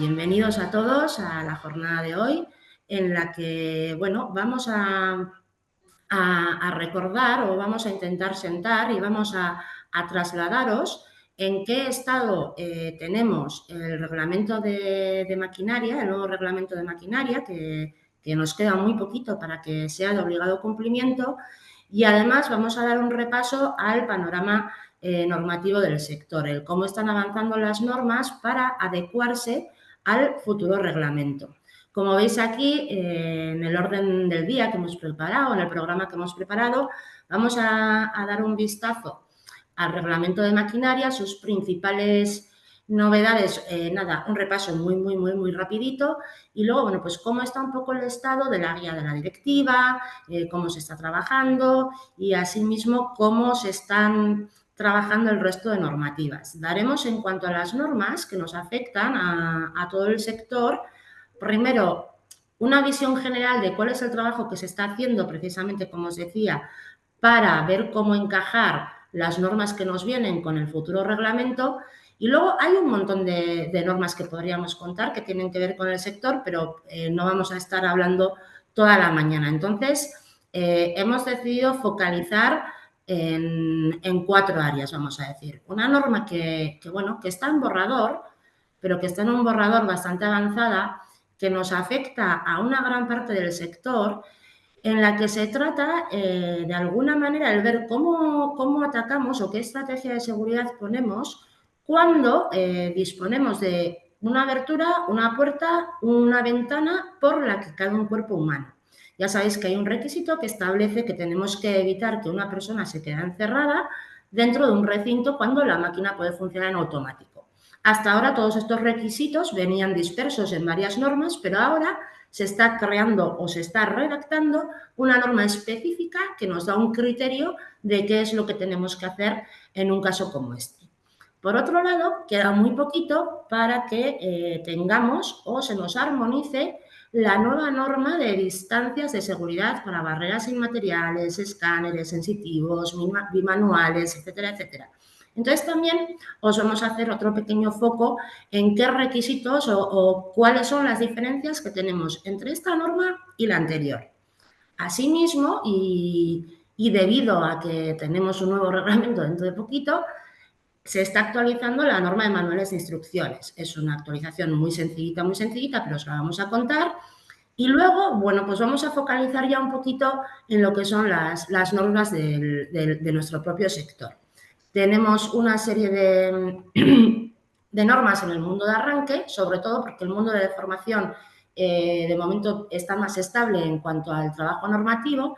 bienvenidos a todos a la jornada de hoy en la que, bueno, vamos a recordar o vamos a intentar sentar y vamos a trasladaros en qué estado tenemos el reglamento de maquinaria, el nuevo reglamento de maquinaria, que nos queda muy poquito para que sea de obligado cumplimiento, y además vamos a dar un repaso al panorama normativo del sector, el cómo están avanzando las normas para adecuarse al futuro reglamento. Como veis aquí, en el orden del día que hemos preparado, en el programa que hemos preparado, vamos a dar un vistazo al reglamento de maquinaria, sus principales novedades, un repaso muy rapidito, y luego, bueno, pues cómo está un poco el estado de la guía de la directiva, cómo se está trabajando y asimismo cómo se están trabajando el resto de normativas. Daremos en cuanto a las normas que nos afectan a todo el sector, primero, una visión general de cuál es el trabajo que se está haciendo, precisamente, como os decía, para ver cómo encajar las normas que nos vienen con el futuro reglamento. Y luego hay un montón de normas que podríamos contar que tienen que ver con el sector, pero no vamos a estar hablando toda la mañana. Entonces, hemos decidido focalizar en 4 áreas, vamos a decir. Una norma que está en borrador, pero que está en un borrador bastante avanzada, que nos afecta a una gran parte del sector, en la que se trata, de alguna manera, el ver cómo atacamos o qué estrategia de seguridad ponemos cuando disponemos de una abertura, una puerta, una ventana por la que cae un cuerpo humano. Ya sabéis que hay un requisito que establece que tenemos que evitar que una persona se quede encerrada dentro de un recinto cuando la máquina puede funcionar en automático. Hasta ahora todos estos requisitos venían dispersos en varias normas, pero ahora se está creando o se está redactando una norma específica que nos da un criterio de qué es lo que tenemos que hacer en un caso como este. Por otro lado, queda muy poquito para que tengamos o se nos armonice la nueva norma de distancias de seguridad para barreras inmateriales, escáneres sensitivos, bimanuales, etcétera, etcétera. Entonces, también os vamos a hacer otro pequeño foco en qué requisitos o cuáles son las diferencias que tenemos entre esta norma y la anterior. Asimismo, y debido a que tenemos un nuevo reglamento dentro de poquito, se está actualizando la norma de manuales de instrucciones. Es una actualización muy sencillita, pero os la vamos a contar. Y luego, bueno, pues vamos a focalizar ya un poquito en lo que son las normas de nuestro propio sector. Tenemos una serie de normas en el mundo de arranque, sobre todo porque el mundo de formación de momento está más estable en cuanto al trabajo normativo,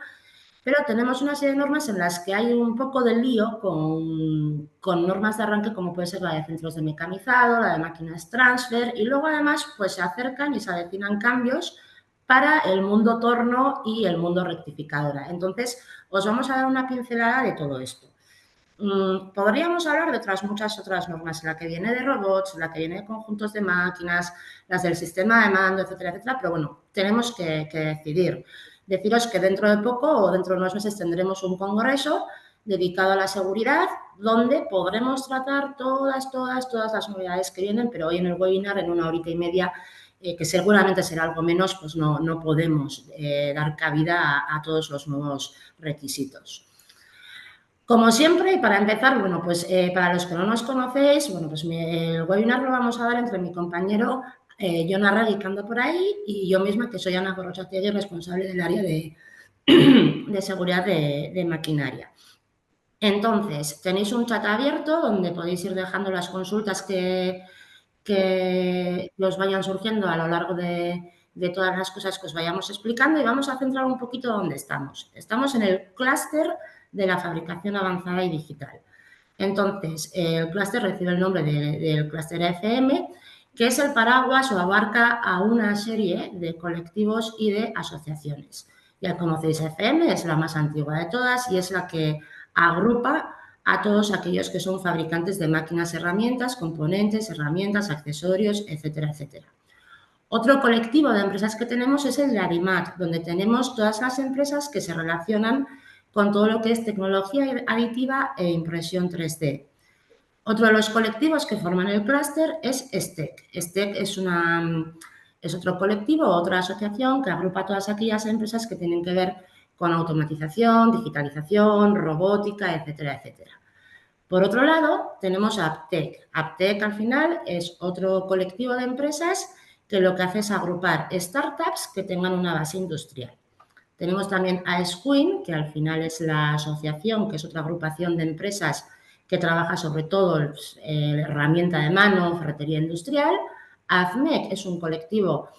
pero tenemos una serie de normas en las que hay un poco de lío con normas de arranque, como puede ser la de centros de mecanizado, la de máquinas transfer, y luego además pues se acercan y se avecinan cambios para el mundo torno y el mundo rectificadora. Entonces, os vamos a dar una pincelada de todo esto. Podríamos hablar de muchas otras normas, la que viene de robots, la que viene de conjuntos de máquinas, las del sistema de mando, etcétera, etcétera, pero bueno, tenemos que decidir. Deciros que dentro de poco o dentro de unos meses tendremos un congreso dedicado a la seguridad donde podremos tratar todas las novedades que vienen, pero hoy en el webinar, en 1 horita y media, que seguramente será algo menos, pues no podemos dar cabida a todos los nuevos requisitos. Como siempre, y para empezar, bueno, pues para los que no nos conocéis, bueno, pues el webinar lo vamos a dar entre mi compañero Jon Arregi, que anda por ahí, y yo misma, que soy Ana Gorrochategui, responsable del área de seguridad de maquinaria. Entonces, tenéis un chat abierto donde podéis ir dejando las consultas que os vayan surgiendo a lo largo de todas las cosas que os vayamos explicando, y vamos a centrar un poquito dónde estamos. Estamos en el clúster de la fabricación avanzada y digital. Entonces, el clúster recibe el nombre del clúster FM, que es el paraguas o abarca a una serie de colectivos y de asociaciones. Ya conocéis FM, es la más antigua de todas y es la que agrupa a todos aquellos que son fabricantes de máquinas, herramientas, componentes, herramientas, accesorios, etcétera, etcétera. Otro colectivo de empresas que tenemos es el de Arimat, donde tenemos todas las empresas que se relacionan con todo lo que es tecnología aditiva e impresión 3D. Otro de los colectivos que forman el clúster es STEC. STEC es otro colectivo, otra asociación que agrupa todas aquellas empresas que tienen que ver con automatización, digitalización, robótica, etcétera, etcétera. Por otro lado, tenemos a APTEC. APTEC, al final, es otro colectivo de empresas que lo que hace es agrupar startups que tengan una base industrial. Tenemos también a SQUIN, que al final es la asociación, que es otra agrupación de empresas que trabaja sobre todo herramienta de mano, ferretería industrial. AFMEC es un colectivo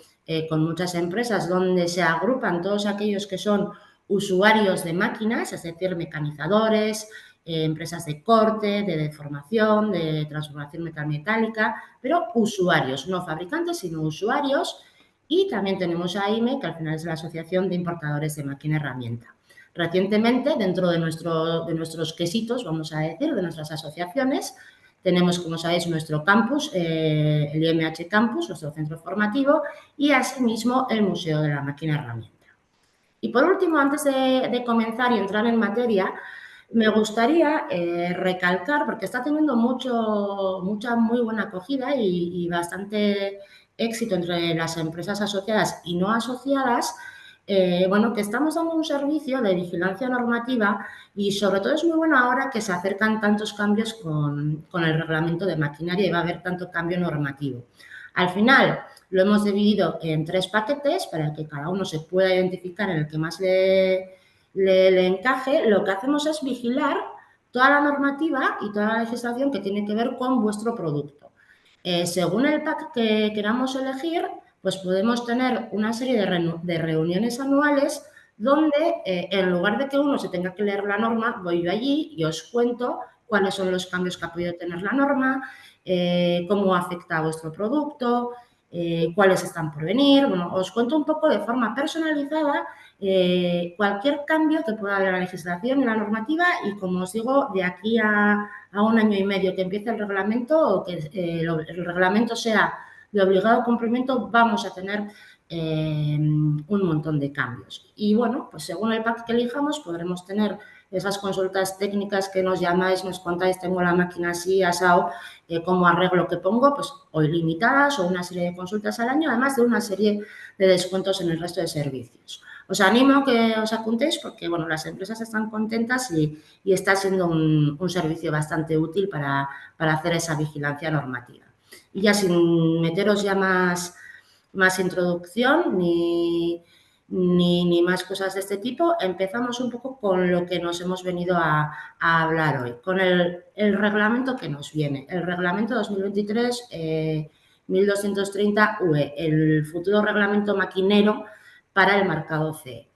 con muchas empresas donde se agrupan todos aquellos que son usuarios de máquinas, es decir, mecanizadores, empresas de corte, de deformación, de transformación metal-metálica, pero usuarios, no fabricantes, sino usuarios. Y también tenemos a AIME, que al final es la Asociación de Importadores de Máquina Herramienta. Recientemente, dentro de nuestros quesitos, vamos a decir, de nuestras asociaciones, tenemos, como sabéis, nuestro campus, el IMH Campus, nuestro centro formativo, y asimismo el Museo de la Máquina Herramienta. Y por último, antes de comenzar y entrar en materia, me gustaría recalcar, porque está teniendo mucha muy buena acogida y bastante éxito entre las empresas asociadas y no asociadas, bueno, que estamos dando un servicio de vigilancia normativa y sobre todo es muy bueno ahora que se acercan tantos cambios con el reglamento de maquinaria y va a haber tanto cambio normativo. Al final, lo hemos dividido en 3 paquetes para que cada uno se pueda identificar en el que más le encaje. Lo que hacemos es vigilar toda la normativa y toda la legislación que tiene que ver con vuestro producto. Según el pack que queramos elegir, pues podemos tener una serie de reuniones anuales donde en lugar de que uno se tenga que leer la norma, voy yo allí y os cuento cuáles son los cambios que ha podido tener la norma, cómo afecta a vuestro producto, cuáles están por venir. Bueno, os cuento un poco de forma personalizada cualquier cambio que pueda haber en la legislación y la normativa y, como os digo, de aquí a 1 año y medio que empiece el reglamento o que el reglamento sea de obligado cumplimiento, vamos a tener un montón de cambios. Y bueno, pues según el pack que elijamos podremos tener esas consultas técnicas que nos llamáis, nos contáis, tengo la máquina así, asado, cómo arreglo que pongo, pues o ilimitadas o una serie de consultas al año, además de una serie de descuentos en el resto de servicios. Os animo a que os apuntéis porque, bueno, las empresas están contentas y está siendo un servicio bastante útil para hacer esa vigilancia normativa. Y ya sin meteros ya más introducción ni más cosas de este tipo, empezamos un poco con lo que nos hemos venido a hablar hoy, con el reglamento que nos viene, el reglamento 2023 1230 UE, el futuro reglamento maquinero para el mercado CE.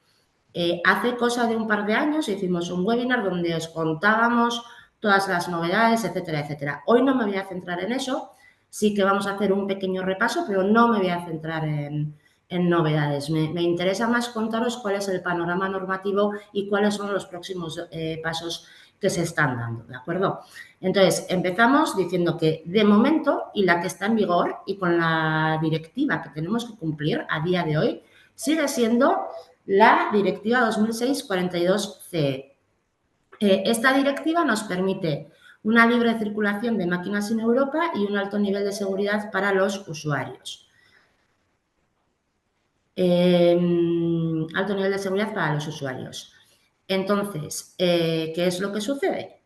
Hace cosa de un par de años hicimos un webinar donde os contábamos todas las novedades, etcétera, etcétera. Hoy no me voy a centrar en eso, sí que vamos a hacer un pequeño repaso, pero no me voy a centrar en novedades. Me interesa más contaros cuál es el panorama normativo y cuáles son los próximos pasos que se están dando, ¿de acuerdo? Entonces, empezamos diciendo que de momento, y la que está en vigor, y con la directiva que tenemos que cumplir a día de hoy, sigue siendo la Directiva 2006/42/CE. Esta directiva nos permite una libre circulación de máquinas en Europa y un alto nivel de seguridad para los usuarios. Alto nivel de seguridad para los usuarios. Entonces, ¿qué es lo que sucede?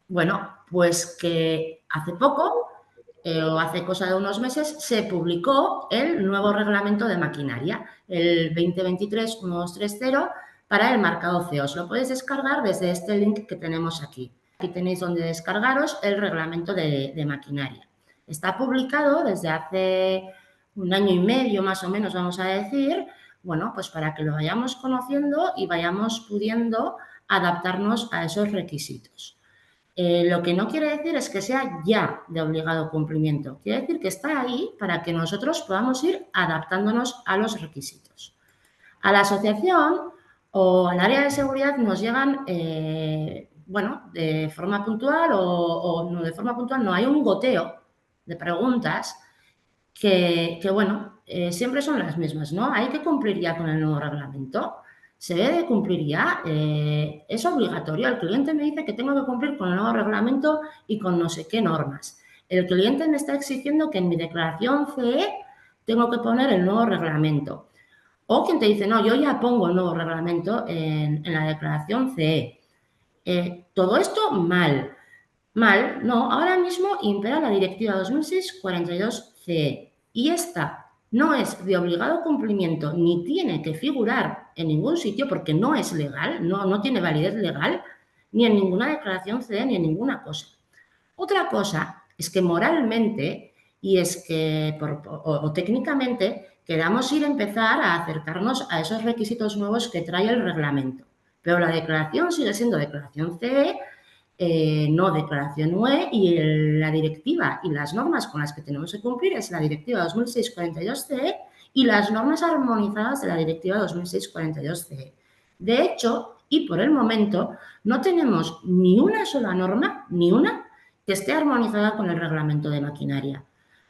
Bueno, pues que hace poco, o hace cosa de unos meses, se publicó el nuevo reglamento de maquinaria, el 2023-1230, para el marcado CE. Os lo podéis descargar desde este link que tenemos aquí. Aquí tenéis donde descargaros el reglamento de maquinaria. Está publicado desde hace 1 año y medio, más o menos, vamos a decir, bueno, pues para que lo vayamos conociendo y vayamos pudiendo adaptarnos a esos requisitos. Lo que no quiere decir es que sea ya de obligado cumplimiento. Quiere decir que está ahí para que nosotros podamos ir adaptándonos a los requisitos. A la asociación o al área de seguridad nos llegan, bueno, de forma puntual o no de forma puntual, no, hay un goteo de preguntas que bueno, siempre son las mismas, ¿no? Hay que cumplir ya con el nuevo reglamento. se debe de cumplir ya, es obligatorio. El cliente me dice que tengo que cumplir con el nuevo reglamento y con no sé qué normas. El cliente me está exigiendo que en mi declaración CE tengo que poner el nuevo reglamento. O quien te dice, no, yo ya pongo el nuevo reglamento en la declaración CE. Todo esto mal. Mal, no, ahora mismo impera la Directiva 2006/42/CE y esta no es de obligado cumplimiento ni tiene que figurar en ningún sitio porque no es legal, no tiene validez legal, ni en ninguna declaración CE ni en ninguna cosa. Otra cosa es que moralmente y es que o técnicamente queramos empezar a acercarnos a esos requisitos nuevos que trae el reglamento. Pero la declaración sigue siendo declaración CE, no declaración UE, y la directiva y las normas con las que tenemos que cumplir es la Directiva 2006/42/CE y las normas armonizadas de la Directiva 2006/42/CE. De hecho, y por el momento, no tenemos ni una sola norma, ni una, que esté armonizada con el reglamento de maquinaria.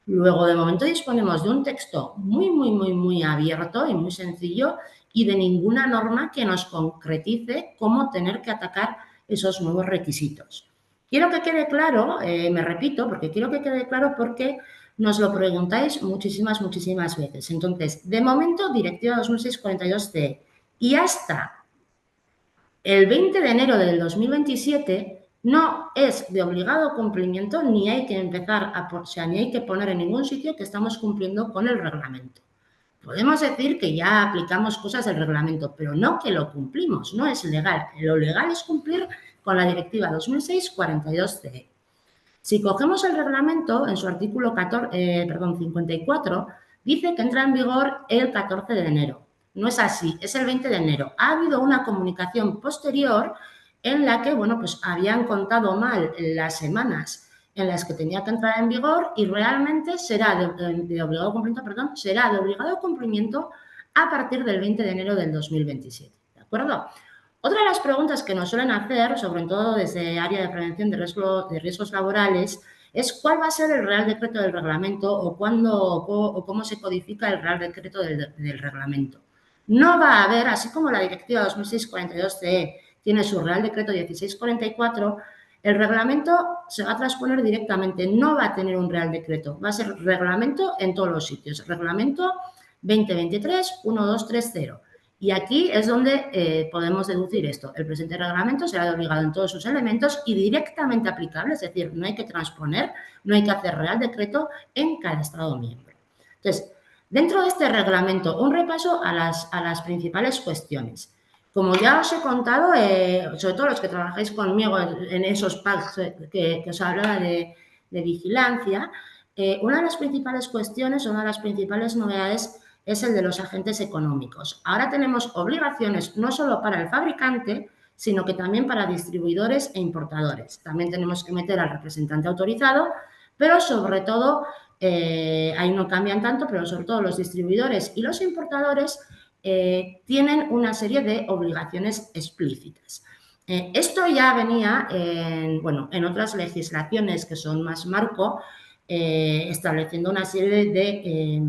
Luego, de momento, disponemos de un texto muy abierto y muy sencillo y de ninguna norma que nos concretice cómo tener que atacar esos nuevos requisitos. Quiero que quede claro, me repito, porque quiero que quede claro porque nos lo preguntáis muchísimas veces. Entonces, de momento, Directiva 2006/42/CE y hasta el 20 de enero del 2027 no es de obligado cumplimiento ni hay que empezar ni hay que poner en ningún sitio que estamos cumpliendo con el reglamento. Podemos decir que ya aplicamos cosas del reglamento, pero no que lo cumplimos, no es legal. Lo legal es cumplir con la Directiva 2006/42/CE. Si cogemos el reglamento, en su artículo 54, dice que entra en vigor el 14 de enero. No es así, es el 20 de enero. Ha habido una comunicación posterior en la que, bueno, pues habían contado mal las semanas en las que tenía que entrar en vigor y realmente será de obligado cumplimiento, será de obligado cumplimiento a partir del 20 de enero del 2027. ¿De acuerdo? Otra de las preguntas que nos suelen hacer, sobre todo desde área de prevención de riesgos laborales, es cuál va a ser el Real Decreto del reglamento o cómo se codifica el Real Decreto del reglamento. No va a haber, así como la Directiva 2006/42/CE tiene su Real Decreto 1644, el reglamento se va a transponer directamente, no va a tener un Real Decreto, va a ser reglamento en todos los sitios, reglamento 2023-1230. Y aquí es donde podemos deducir esto. El presente reglamento será de obligado en todos sus elementos y directamente aplicable, es decir, no hay que transponer, no hay que hacer Real Decreto en cada Estado miembro. Entonces, dentro de este reglamento, un repaso a las principales cuestiones. Como ya os he contado, sobre todo los que trabajáis conmigo en esos packs que os hablaba de vigilancia, una de las principales cuestiones, una de las principales novedades es el de los agentes económicos. Ahora tenemos obligaciones no solo para el fabricante, sino que también para distribuidores e importadores. También tenemos que meter al representante autorizado, pero sobre todo, ahí no cambian tanto, pero sobre todo los distribuidores y los importadores tienen una serie de obligaciones explícitas. Esto ya venía en otras legislaciones que son más marco, estableciendo una serie de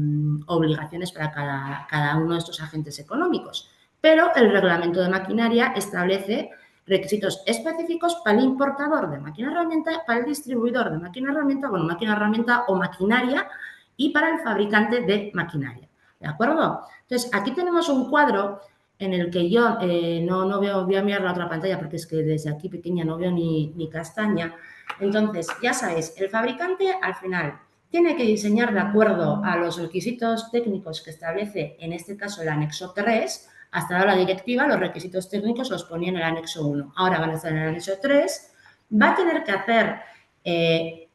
obligaciones para cada uno de estos agentes económicos. Pero el reglamento de maquinaria establece requisitos específicos para el importador de máquina herramienta, para el distribuidor de máquina herramienta, máquina herramienta o maquinaria y para el fabricante de maquinaria. ¿De acuerdo? Entonces, aquí tenemos un cuadro en el que yo no veo, voy a mirar la otra pantalla porque es que desde aquí pequeña no veo ni castaña. Entonces, ya sabéis, el fabricante al final tiene que diseñar de acuerdo a los requisitos técnicos que establece, en este caso, el anexo 3. Hasta ahora la directiva, los requisitos técnicos los ponía en el anexo 1. Ahora van a estar en el anexo 3. Va a tener que hacer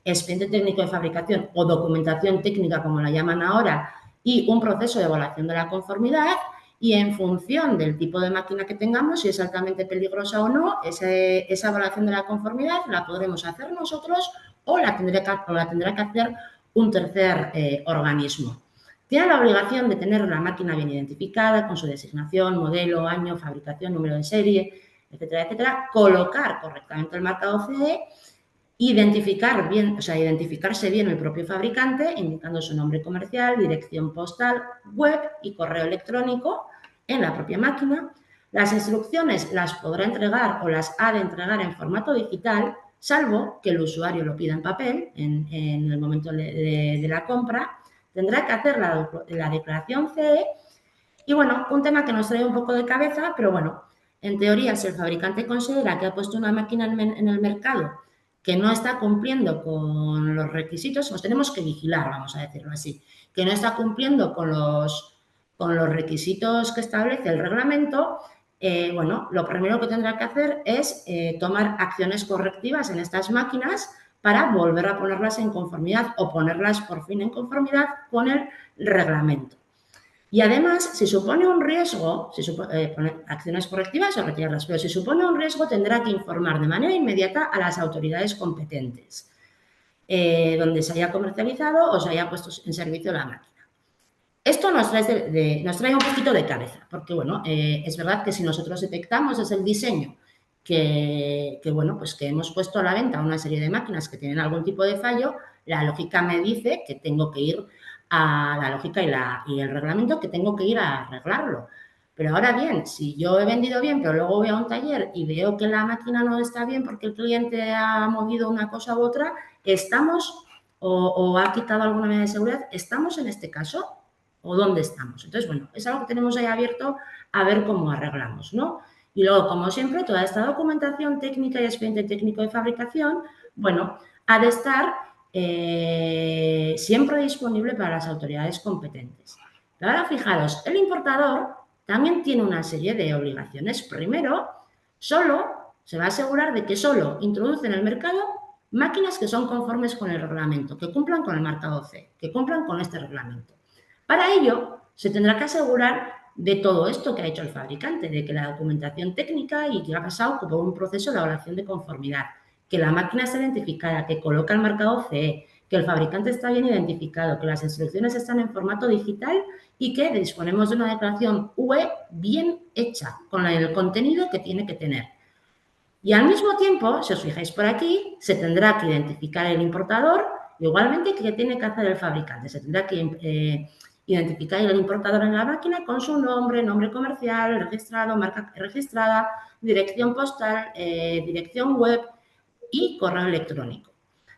expediente técnico de fabricación o documentación técnica, como la llaman ahora, y un proceso de evaluación de la conformidad. Y en función del tipo de máquina que tengamos, si es altamente peligrosa o no, esa evaluación de la conformidad la podremos hacer nosotros o la tendrá que hacer un tercer organismo. Tiene la obligación de tener la máquina bien identificada, con su designación, modelo, año, fabricación, número de serie, etcétera, etcétera. Colocar correctamente el marcado CE, identificarse bien el propio fabricante, indicando su nombre comercial, dirección postal, web y correo electrónico en la propia máquina. Las instrucciones las podrá entregar o las ha de entregar en formato digital, salvo que el usuario lo pida en papel en el momento de la compra. Tendrá que hacer la declaración CE y, bueno, un tema que nos trae un poco de cabeza, pero bueno, en teoría, si el fabricante considera que ha puesto una máquina en el mercado que no está cumpliendo con los requisitos, los tenemos que vigilar, vamos a decirlo así, que no está cumpliendo con los requisitos que establece el reglamento, bueno, lo primero que tendrá que hacer es tomar acciones correctivas en estas máquinas para volver a ponerlas en conformidad o ponerlas por fin en conformidad con el reglamento. Y además, si supone un riesgo, poner acciones correctivas o retirarlas, pero si supone un riesgo tendrá que informar de manera inmediata a las autoridades competentes donde se haya comercializado o se haya puesto en servicio la máquina. Esto nos trae un poquito de cabeza, porque, bueno, es verdad que si nosotros detectamos desde el diseño bueno, pues que hemos puesto a la venta una serie de máquinas que tienen algún tipo de fallo, la lógica me dice que tengo que ir a la lógica y el reglamento que tengo que ir a arreglarlo. Pero ahora bien, si yo he vendido bien, pero luego voy a un taller y veo que la máquina no está bien porque el cliente ha movido una cosa u otra, estamos o ha quitado alguna medida de seguridad, ¿estamos en este caso o dónde estamos? Entonces, bueno, es algo que tenemos ahí abierto a ver cómo arreglamos, ¿no? Y luego, como siempre, toda esta documentación técnica y expediente técnico de fabricación, bueno, ha de estar siempre disponible para las autoridades competentes. Pero ahora, fijaros, el importador también tiene una serie de obligaciones. Primero, se va a asegurar de que solo introduce en el mercado máquinas que son conformes con el reglamento, que cumplan con el marcado C, que cumplan con este reglamento. Para ello, se tendrá que asegurar de todo esto que ha hecho el fabricante, de que la documentación técnica y que ha pasado por un proceso de evaluación de conformidad, que la máquina está identificada, que coloca el marcado CE, que el fabricante está bien identificado, que las instrucciones están en formato digital y que disponemos de una declaración UE bien hecha, con el contenido que tiene que tener. Y al mismo tiempo, si os fijáis por aquí, se tendrá que identificar el importador, igualmente que tiene que hacer el fabricante. Se tendrá que identificar el importador en la máquina con su nombre, nombre comercial, registrado, marca registrada, dirección postal, dirección web y correo electrónico.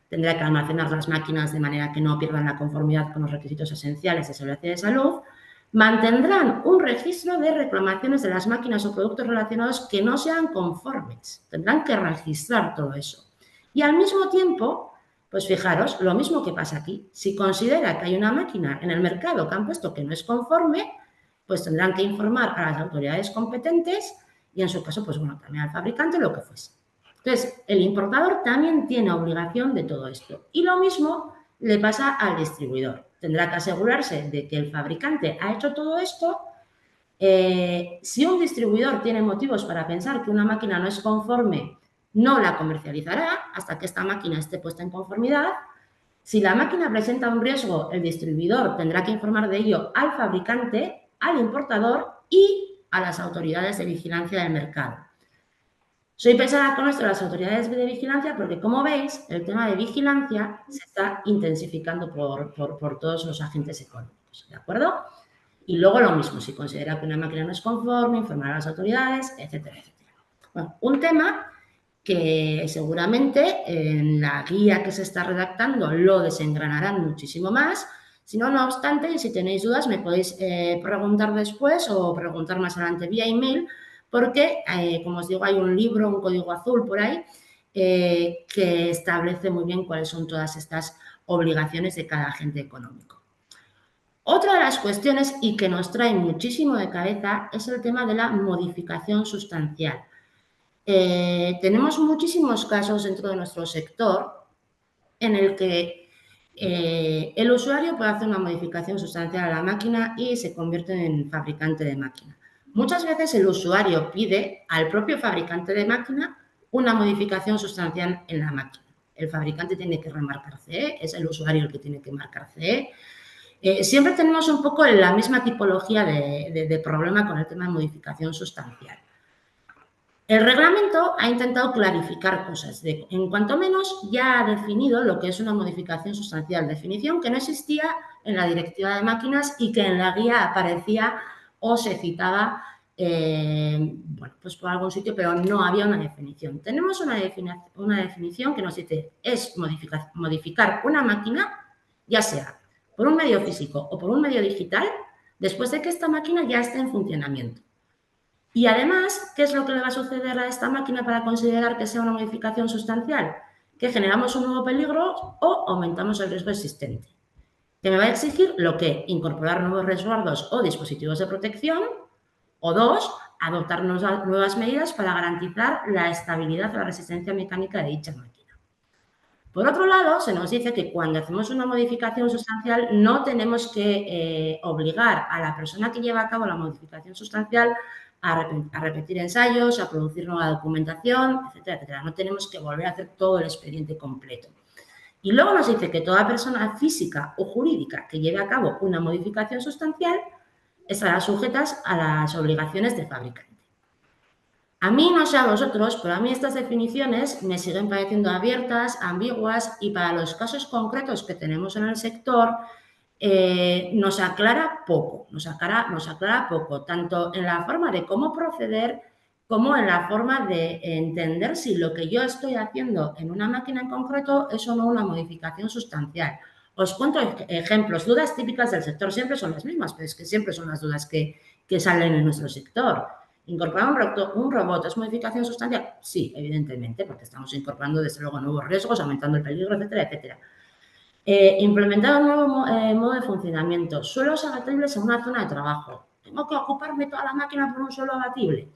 Tendrá que almacenar las máquinas de manera que no pierdan la conformidad con los requisitos esenciales de seguridad y de salud. Mantendrán un registro de reclamaciones de las máquinas o productos relacionados que no sean conformes. Tendrán que registrar todo eso. Y al mismo tiempo, pues fijaros, lo mismo que pasa aquí. Si considera que hay una máquina en el mercado que han puesto que no es conforme, pues tendrán que informar a las autoridades competentes y, en su caso, pues bueno, también al fabricante, lo que fuese. Entonces, el importador también tiene obligación de todo esto. Y lo mismo le pasa al distribuidor. Tendrá que asegurarse de que el fabricante ha hecho todo esto. Si un distribuidor tiene motivos para pensar que una máquina no es conforme, no la comercializará hasta que esta máquina esté puesta en conformidad. Si la máquina presenta un riesgo, el distribuidor tendrá que informar de ello al fabricante, al importador y a las autoridades de vigilancia del mercado. Soy pesada con esto de las autoridades de vigilancia porque, como veis, el tema de vigilancia se está intensificando por todos los agentes económicos, ¿de acuerdo? Y luego lo mismo, si considera que una máquina no es conforme, informar a las autoridades, etcétera, etcétera. Bueno, un tema que seguramente en la guía que se está redactando lo desengranarán muchísimo más. Si no, no obstante, y si tenéis dudas, me podéis preguntar después o preguntar más adelante vía email, porque, como os digo, hay un libro, un código azul por ahí, que establece muy bien cuáles son todas estas obligaciones de cada agente económico. Otra de las cuestiones, y que nos trae muchísimo de cabeza, es el tema de la modificación sustancial. Tenemos muchísimos casos dentro de nuestro sector en el que el usuario puede hacer una modificación sustancial a la máquina y se convierte en fabricante de máquina. Muchas veces el usuario pide al propio fabricante de máquina una modificación sustancial en la máquina. El fabricante tiene que remarcar CE, es el usuario el que tiene que marcar CE. Siempre tenemos un poco la misma tipología de problema con el tema de modificación sustancial. El reglamento ha intentado clarificar cosas. En cuanto menos, ya ha definido lo que es una modificación sustancial, definición que no existía en la directiva de máquinas y que en la guía aparecía o se citaba bueno, pues por algún sitio, pero no había una definición. Tenemos una definición que nos dice, es modificar una máquina, ya sea por un medio físico o por un medio digital, después de que esta máquina ya esté en funcionamiento. Y además, ¿qué es lo que le va a suceder a esta máquina para considerar que sea una modificación sustancial? Que generamos un nuevo peligro o aumentamos el riesgo existente. Que me va a exigir lo que incorporar nuevos resguardos o dispositivos de protección, o dos, adoptar nuevas medidas para garantizar la estabilidad o la resistencia mecánica de dicha máquina. Por otro lado, se nos dice que cuando hacemos una modificación sustancial no tenemos que obligar a la persona que lleva a cabo la modificación sustancial a repetir ensayos, a producir nueva documentación, etcétera, etcétera. No tenemos que volver a hacer todo el expediente completo. Y luego nos dice que toda persona física o jurídica que lleve a cabo una modificación sustancial estará sujetas a las obligaciones del fabricante. A mí, no sé a vosotros, pero a mí estas definiciones me siguen pareciendo abiertas, ambiguas y para los casos concretos que tenemos en el sector nos aclara poco, tanto en la forma de cómo proceder como en la forma de entender si lo que yo estoy haciendo en una máquina en concreto es o no una modificación sustancial. Os cuento ejemplos, dudas típicas del sector, siempre son las mismas, pero es que siempre son las dudas que salen en nuestro sector. ¿Incorporar un robot es modificación sustancial? Sí, evidentemente, porque estamos incorporando desde luego nuevos riesgos, aumentando el peligro, etcétera, etcétera. Implementar un nuevo modo de funcionamiento. Suelos abatibles en una zona de trabajo. ¿Tengo que ocuparme toda la máquina por un suelo abatible?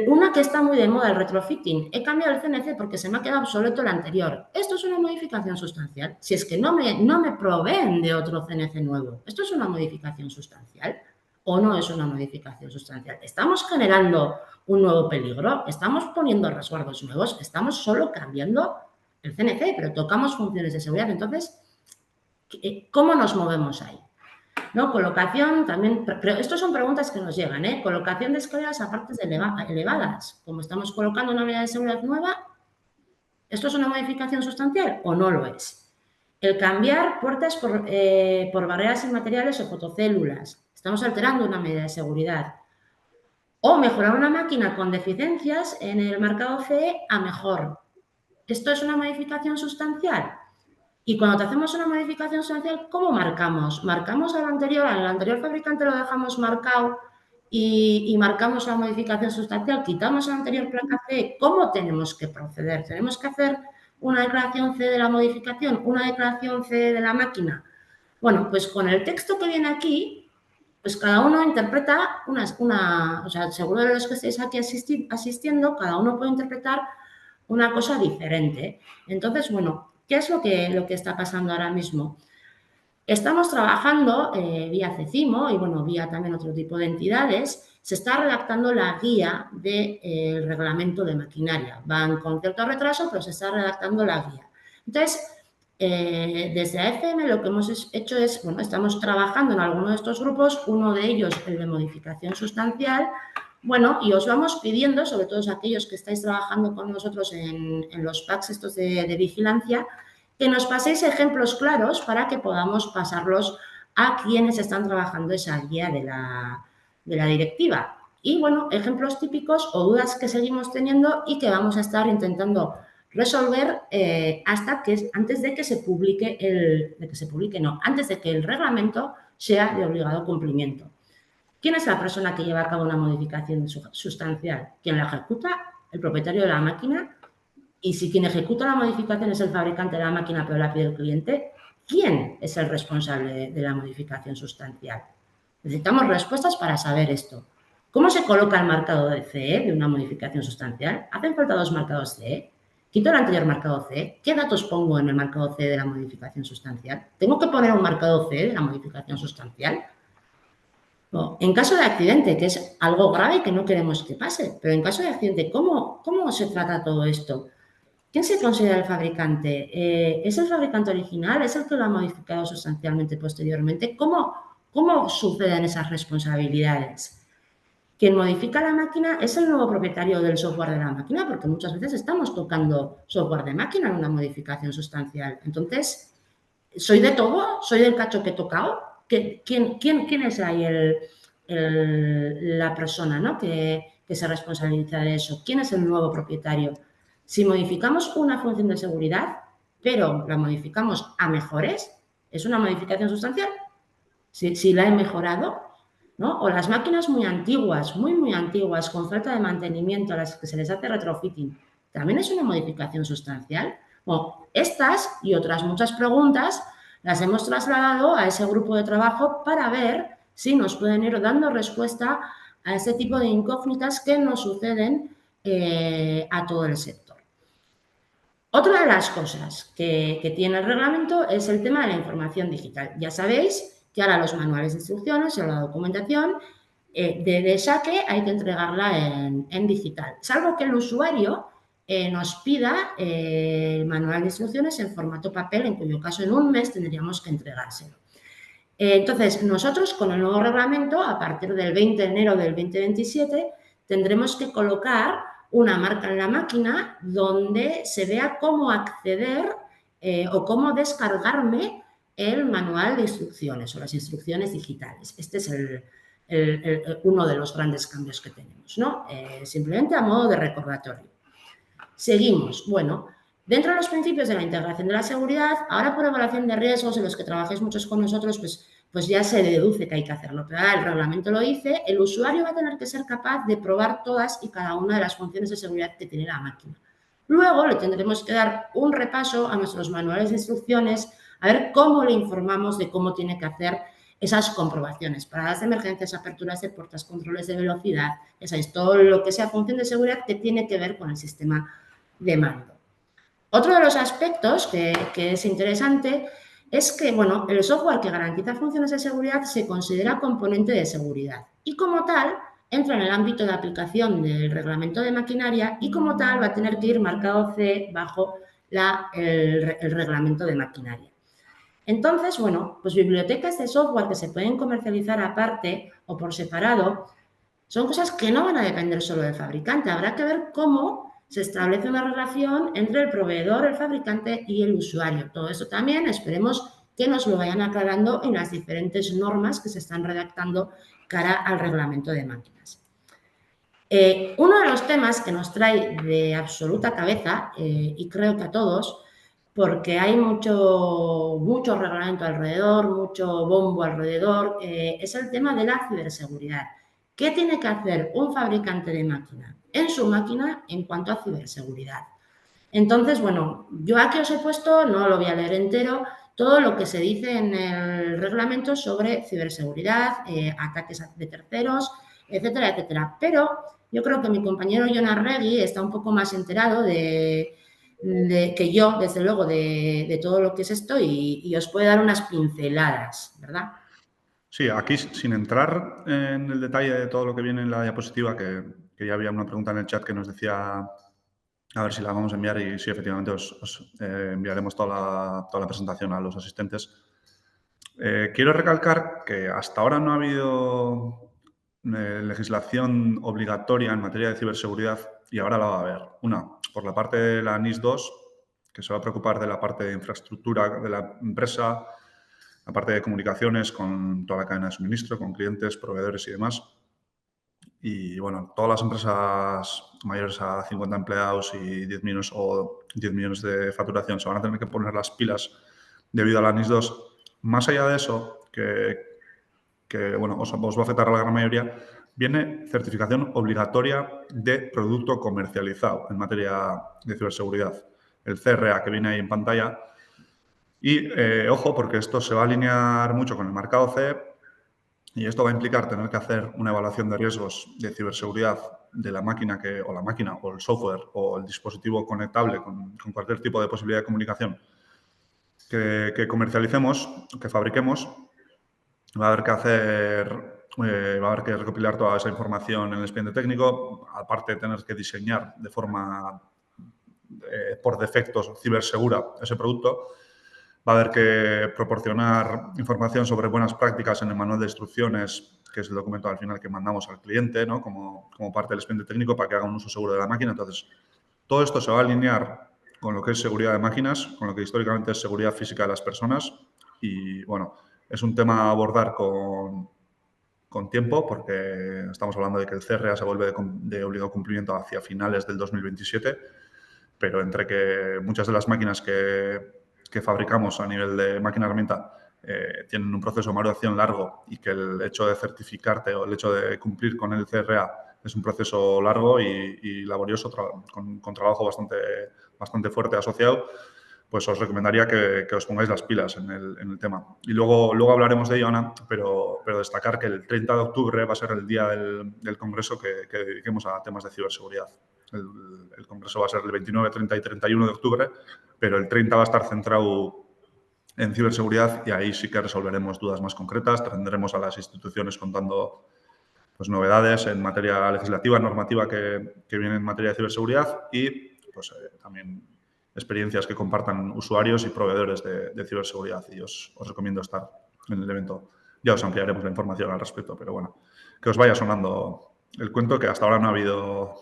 Una que está muy de moda, el retrofitting. He cambiado el CNC porque se me ha quedado obsoleto el anterior. Esto es una modificación sustancial. Si es que no me proveen de otro CNC nuevo. ¿Esto es una modificación sustancial o no es una modificación sustancial? ¿Estamos generando un nuevo peligro? ¿Estamos poniendo resguardos nuevos? ¿Estamos solo cambiando el CNC, pero tocamos funciones de seguridad? Entonces, ¿cómo nos movemos ahí? ¿No? Colocación también, pero estas son preguntas que nos llegan, ¿eh? Colocación de escaleras a partes elevadas. Como estamos colocando una medida de seguridad nueva, ¿esto es una modificación sustancial o no lo es? El cambiar puertas por barreras inmateriales o fotocélulas. Estamos alterando una medida de seguridad. O mejorar una máquina con deficiencias en el marcado CE a mejor. ¿Esto es una modificación sustancial? Y cuando te hacemos una modificación sustancial, ¿cómo marcamos? ¿Marcamos al anterior fabricante lo dejamos marcado y marcamos la modificación sustancial? ¿Quitamos la anterior placa C? ¿Cómo tenemos que proceder? ¿Tenemos que hacer una declaración C de la modificación, una declaración C de la máquina? Bueno, pues con el texto que viene aquí, pues cada uno interpreta o sea, seguro de los que estáis aquí asistiendo, cada uno puede interpretar una cosa diferente. Entonces, bueno, ¿qué es lo que está pasando ahora mismo? Estamos trabajando vía CECIMO y, bueno, vía también otro tipo de entidades. Se está redactando la guía del reglamento de maquinaria. Van con cierto retraso, pero se está redactando la guía. Entonces, desde AFM lo que hemos hecho es, bueno, estamos trabajando en alguno de estos grupos, uno de ellos el de modificación sustancial. Bueno, y os vamos pidiendo, sobre todo aquellos que estáis trabajando con nosotros en los packs estos de vigilancia, que nos paséis ejemplos claros para que podamos pasarlos a quienes están trabajando esa guía de la directiva. Y, bueno, ejemplos típicos o dudas que seguimos teniendo y que vamos a estar intentando resolver antes de que se publique antes de que el reglamento sea de obligado cumplimiento. ¿Quién es la persona que lleva a cabo una modificación sustancial? ¿Quién la ejecuta? ¿El propietario de la máquina? Y si quien ejecuta la modificación es el fabricante de la máquina pero la pide el cliente, ¿quién es el responsable de la modificación sustancial? Necesitamos respuestas para saber esto. ¿Cómo se coloca el marcado de CE de una modificación sustancial? ¿Hacen falta dos marcados CE? ¿Quito el anterior marcado CE? ¿Qué datos pongo en el marcado CE de la modificación sustancial? ¿Tengo que poner un marcado CE de la modificación sustancial? No. En caso de accidente, que es algo grave que no queremos que pase, pero en caso de accidente, ¿cómo se trata todo esto? ¿Quién se considera el fabricante? ¿Es el fabricante original? ¿Es el que lo ha modificado sustancialmente posteriormente? ¿Cómo suceden esas responsabilidades? Quien modifica la máquina es el nuevo propietario del software de la máquina, porque muchas veces estamos tocando software de máquina en una modificación sustancial. Entonces, ¿soy de todo? ¿Soy del cacho que he tocado? ¿Quién es ahí la persona, ¿no? que se responsabiliza de eso. ¿Quién es el nuevo propietario? Si modificamos una función de seguridad, pero la modificamos a mejores, ¿es una modificación sustancial? Si la he mejorado, ¿no? O las máquinas muy antiguas, muy antiguas, con falta de mantenimiento, a las que se les hace retrofitting, ¿también es una modificación sustancial? Bueno, estas y otras muchas preguntas las hemos trasladado a ese grupo de trabajo para ver si nos pueden ir dando respuesta a ese tipo de incógnitas que nos suceden a todo el sector. Otra de las cosas que tiene el reglamento es el tema de la información digital. Ya sabéis que ahora los manuales de instrucciones o la documentación de saque hay que entregarla en digital, salvo que el usuario nos pida el manual de instrucciones en formato papel, en cuyo caso en un mes tendríamos que entregárselo. Entonces, nosotros con el nuevo reglamento, a partir del 20 de enero del 2027, tendremos que colocar una marca en la máquina donde se vea cómo acceder o cómo descargarme el manual de instrucciones o las instrucciones digitales. Este es uno de los grandes cambios que tenemos, ¿no? Simplemente a modo de recordatorio. Seguimos. Bueno, dentro de los principios de la integración de la seguridad, ahora por evaluación de riesgos, en los que trabajéis muchos con nosotros, pues ya se deduce que hay que hacerlo. Pero ahora el reglamento lo dice, el usuario va a tener que ser capaz de probar todas y cada una de las funciones de seguridad que tiene la máquina. Luego le tendremos que dar un repaso a nuestros manuales de instrucciones, a ver cómo le informamos de cómo tiene que hacer esas comprobaciones, paradas de emergencias, aperturas de puertas, controles de velocidad, todo lo que sea función de seguridad que tiene que ver con el sistema de mando. Otro de los aspectos que es interesante es que, bueno, el software que garantiza funciones de seguridad se considera componente de seguridad y como tal entra en el ámbito de aplicación del reglamento de maquinaria y como tal va a tener que ir marcado C bajo el reglamento de maquinaria. Entonces, bueno, pues bibliotecas de software que se pueden comercializar aparte o por separado son cosas que no van a depender solo del fabricante. Habrá que ver cómo se establece una relación entre el proveedor, el fabricante y el usuario. Todo eso también esperemos que nos lo vayan aclarando en las diferentes normas que se están redactando cara al reglamento de máquinas. Uno de los temas que nos trae de absoluta cabeza, y creo que a todos, porque hay mucho reglamento alrededor, mucho bombo alrededor, es el tema de la ciberseguridad. ¿Qué tiene que hacer un fabricante de máquina en su máquina en cuanto a ciberseguridad? Entonces, bueno, yo aquí os he puesto, no lo voy a leer entero, todo lo que se dice en el reglamento sobre ciberseguridad, ataques de terceros, etcétera, etcétera. Pero yo creo que mi compañero Jon Arregui está un poco más enterado que yo, desde luego, de todo lo que es esto y os puede dar unas pinceladas, ¿verdad? Sí, aquí sin entrar en el detalle de todo lo que viene en la diapositiva, que ya había una pregunta en el chat que nos decía a ver si la vamos a enviar y sí, efectivamente os enviaremos toda la presentación a los asistentes. Quiero recalcar que hasta ahora no ha habido legislación obligatoria en materia de ciberseguridad y ahora la va a haber. Una, por la parte de la NIS 2, que se va a preocupar de la parte de infraestructura de la empresa, la parte de comunicaciones con toda la cadena de suministro, con clientes, proveedores y demás. Y bueno, todas las empresas mayores a 50 empleados y 10 millones de facturación se van a tener que poner las pilas debido a la NIS 2. Más allá de eso, que bueno, os va a afectar a la gran mayoría, viene certificación obligatoria de producto comercializado en materia de ciberseguridad. El CRA que viene ahí en pantalla. Y ojo, porque esto se va a alinear mucho con el marcado CE y esto va a implicar tener que hacer una evaluación de riesgos de ciberseguridad de la máquina o el software o el dispositivo conectable con cualquier tipo de posibilidad de comunicación que comercialicemos, que fabriquemos. Va a haber que va a haber que recopilar toda esa información en el expediente técnico, aparte de tener que diseñar de forma por defectos cibersegura ese producto. Va a haber que proporcionar información sobre buenas prácticas en el manual de instrucciones, que es el documento al final que mandamos al cliente, ¿no? como parte del expediente técnico para que haga un uso seguro de la máquina. Entonces, todo esto se va a alinear con lo que es seguridad de máquinas, con lo que históricamente es seguridad física de las personas y, bueno, es un tema a abordar con con tiempo, porque estamos hablando de que el CRA se vuelve de obligado cumplimiento hacia finales del 2027, pero entre que muchas de las máquinas que fabricamos a nivel de máquina herramienta tienen un proceso de maduración largo y que el hecho de certificarte o el hecho de cumplir con el CRA es un proceso largo y laborioso, con trabajo bastante fuerte asociado, pues os recomendaría que os pongáis las pilas en el tema. Y luego hablaremos de ello, Ana, pero destacar que el 30 de octubre va a ser el día del congreso que dediquemos a temas de ciberseguridad. El congreso va a ser el 29, 30 y 31 de octubre, pero el 30 va a estar centrado en ciberseguridad y ahí sí que resolveremos dudas más concretas, tendremos a las instituciones contando pues, novedades en materia legislativa, normativa que vienen en materia de ciberseguridad y pues, también experiencias que compartan usuarios y proveedores de ciberseguridad. Y os recomiendo estar en el evento. Ya os ampliaremos la información al respecto, pero bueno, que os vaya sonando el cuento, que hasta ahora no ha habido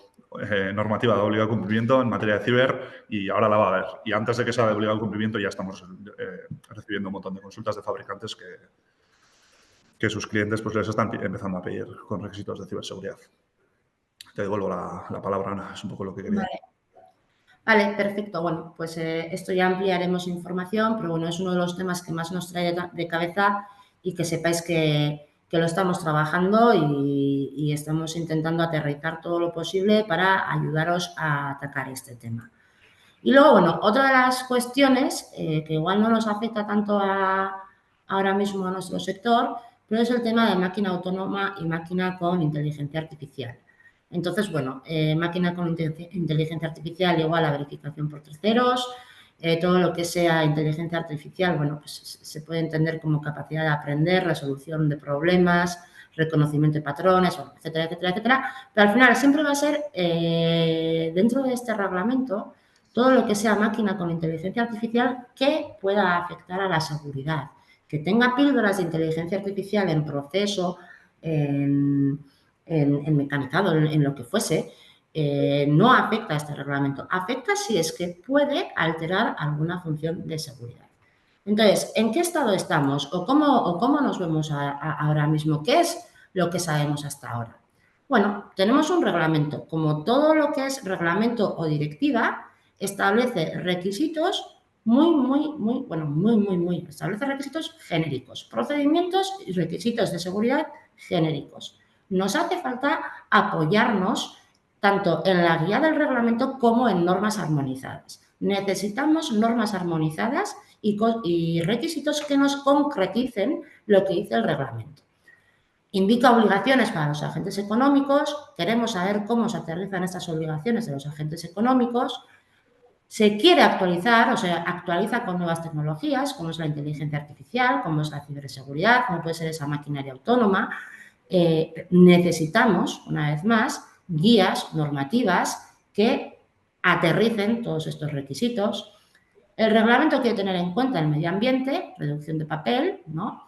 normativa de obligado cumplimiento en materia de ciber y ahora la va a haber. Y antes de que sea de obligado cumplimiento ya estamos recibiendo un montón de consultas de fabricantes que sus clientes pues, les están empezando a pedir con requisitos de ciberseguridad. Te devuelvo la palabra, Ana, es un poco lo que quería. Vale, perfecto. Bueno, pues esto ya ampliaremos información, pero bueno, es uno de los temas que más nos trae de cabeza y que sepáis que lo estamos trabajando y estamos intentando aterrizar todo lo posible para ayudaros a atacar este tema. Y luego, bueno, otra de las cuestiones que igual no nos afecta tanto ahora mismo a nuestro sector, pero es el tema de máquina autónoma y máquina con inteligencia artificial. Entonces, bueno, máquina con inteligencia artificial igual a verificación por terceros, todo lo que sea inteligencia artificial, bueno, pues se puede entender como capacidad de aprender, resolución de problemas, reconocimiento de patrones, bueno, etcétera, etcétera, etcétera. Pero al final siempre va a ser, dentro de este reglamento, todo lo que sea máquina con inteligencia artificial que pueda afectar a la seguridad, que tenga píldoras de inteligencia artificial en proceso, en mecanizado, en lo que fuese, no afecta a este reglamento. Afecta si es que puede alterar alguna función de seguridad. Entonces, ¿en qué estado estamos o cómo nos vemos ahora mismo? ¿Qué es lo que sabemos hasta ahora? Bueno, tenemos un reglamento. Como todo lo que es reglamento o directiva, establece requisitos establece requisitos genéricos, procedimientos y requisitos de seguridad genéricos. Nos hace falta apoyarnos tanto en la guía del reglamento como en normas armonizadas. Necesitamos normas armonizadas y requisitos que nos concreticen lo que dice el reglamento. Indica obligaciones para los agentes económicos, queremos saber cómo se aterrizan estas obligaciones de los agentes económicos. Se quiere actualizar, o sea, actualiza con nuevas tecnologías, como es la inteligencia artificial, como es la ciberseguridad, como puede ser esa maquinaria autónoma. Necesitamos, una vez más, guías normativas que aterricen todos estos requisitos. El reglamento quiere tener en cuenta el medio ambiente, reducción de papel, ¿no?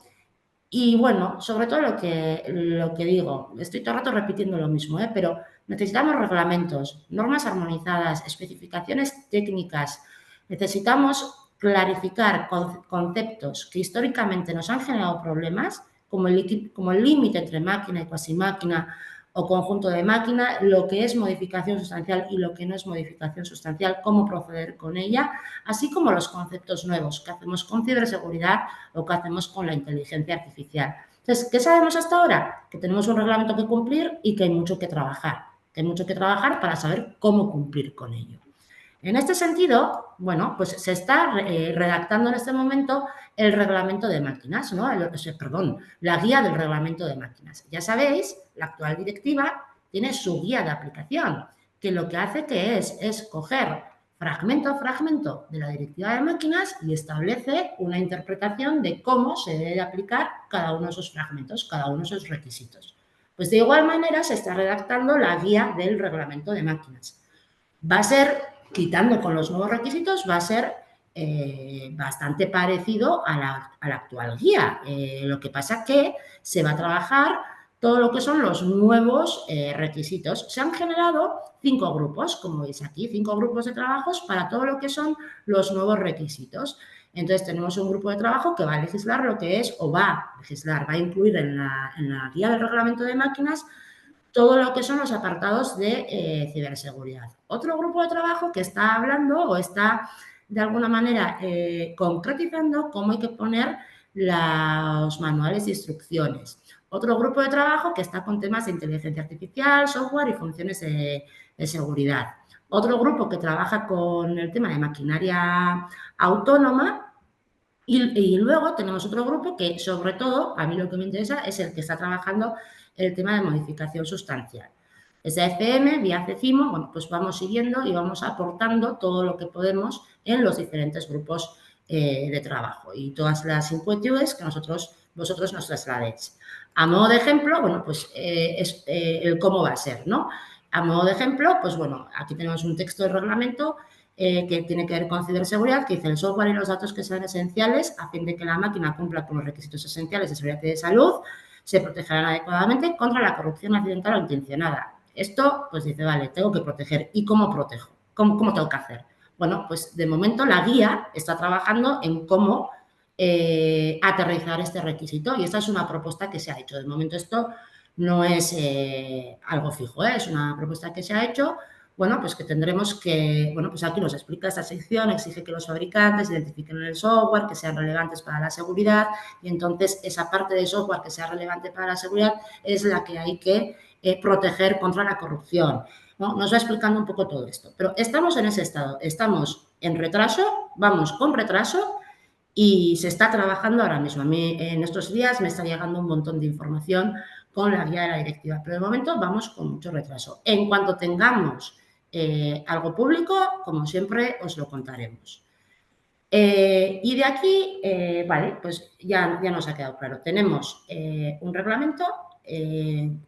Y bueno, sobre todo lo que digo, estoy todo el rato repitiendo lo mismo, pero necesitamos reglamentos, normas armonizadas, especificaciones técnicas, necesitamos clarificar conceptos que históricamente nos han generado problemas, como el límite entre máquina y cuasi máquina o conjunto de máquina, lo que es modificación sustancial y lo que no es modificación sustancial, cómo proceder con ella, así como los conceptos nuevos que hacemos con ciberseguridad o que hacemos con la inteligencia artificial. Entonces, ¿qué sabemos hasta ahora? Que tenemos un reglamento que cumplir y que hay mucho que trabajar. Que hay mucho que trabajar para saber cómo cumplir con ello. En este sentido, bueno, pues se está redactando en este momento el reglamento de máquinas, ¿no? La guía del reglamento de máquinas. Ya sabéis, la actual directiva tiene su guía de aplicación, que lo que hace que es coger fragmento a fragmento de la directiva de máquinas y establece una interpretación de cómo se debe aplicar cada uno de esos fragmentos, cada uno de esos requisitos. Pues de igual manera se está redactando la guía del reglamento de máquinas. Va a ser, quitando con los nuevos requisitos, va a ser bastante parecido a la actual guía. Lo que pasa que se va a trabajar todo lo que son los nuevos requisitos. Se han generado 5 grupos, como veis aquí, 5 grupos de trabajos para todo lo que son los nuevos requisitos. Entonces, tenemos un grupo de trabajo que va a legislar lo que es, o va a legislar, va a incluir en la guía del reglamento de máquinas todo lo que son los apartados de ciberseguridad. Otro grupo de trabajo que está hablando o está, de alguna manera, concretizando cómo hay que poner los manuales de instrucciones. Otro grupo de trabajo que está con temas de inteligencia artificial, software y funciones de seguridad. Otro grupo que trabaja con el tema de maquinaria autónoma y luego tenemos otro grupo que, sobre todo, a mí lo que me interesa es el que está trabajando el tema de modificación sustancial. Desde FM, vía CECIMO, bueno, pues vamos siguiendo y vamos aportando todo lo que podemos en los diferentes grupos de trabajo y todas las inquietudes que vosotros nos trasladéis. A modo de ejemplo, bueno, pues es el cómo va a ser, ¿no? A modo de ejemplo, pues bueno, aquí tenemos un texto de reglamento que tiene que ver con ciberseguridad, que dice el software y los datos que sean esenciales a fin de que la máquina cumpla con los requisitos esenciales de seguridad y de salud, se protegerán adecuadamente contra la corrupción accidental o intencionada. Esto, pues dice, vale, tengo que proteger. ¿Y cómo protejo? ¿Cómo tengo que hacer? Bueno, pues de momento la guía está trabajando en cómo aterrizar este requisito y esta es una propuesta que se ha hecho. De momento esto no es algo fijo, es una propuesta que se ha hecho, bueno, pues que tendremos que, bueno, pues aquí nos explica esta sección, exige que los fabricantes identifiquen el software, que sean relevantes para la seguridad y entonces esa parte de software que sea relevante para la seguridad es la que hay que proteger contra la corrupción, ¿no? Nos va explicando un poco todo esto, pero estamos en ese estado, estamos en retraso, vamos con retraso y se está trabajando ahora mismo. A mí en estos días me está llegando un montón de información con la guía de la directiva, pero de momento vamos con mucho retraso. En cuanto tengamos algo público, como siempre, os lo contaremos. Y de aquí, vale, pues ya nos ha quedado claro. Tenemos un reglamento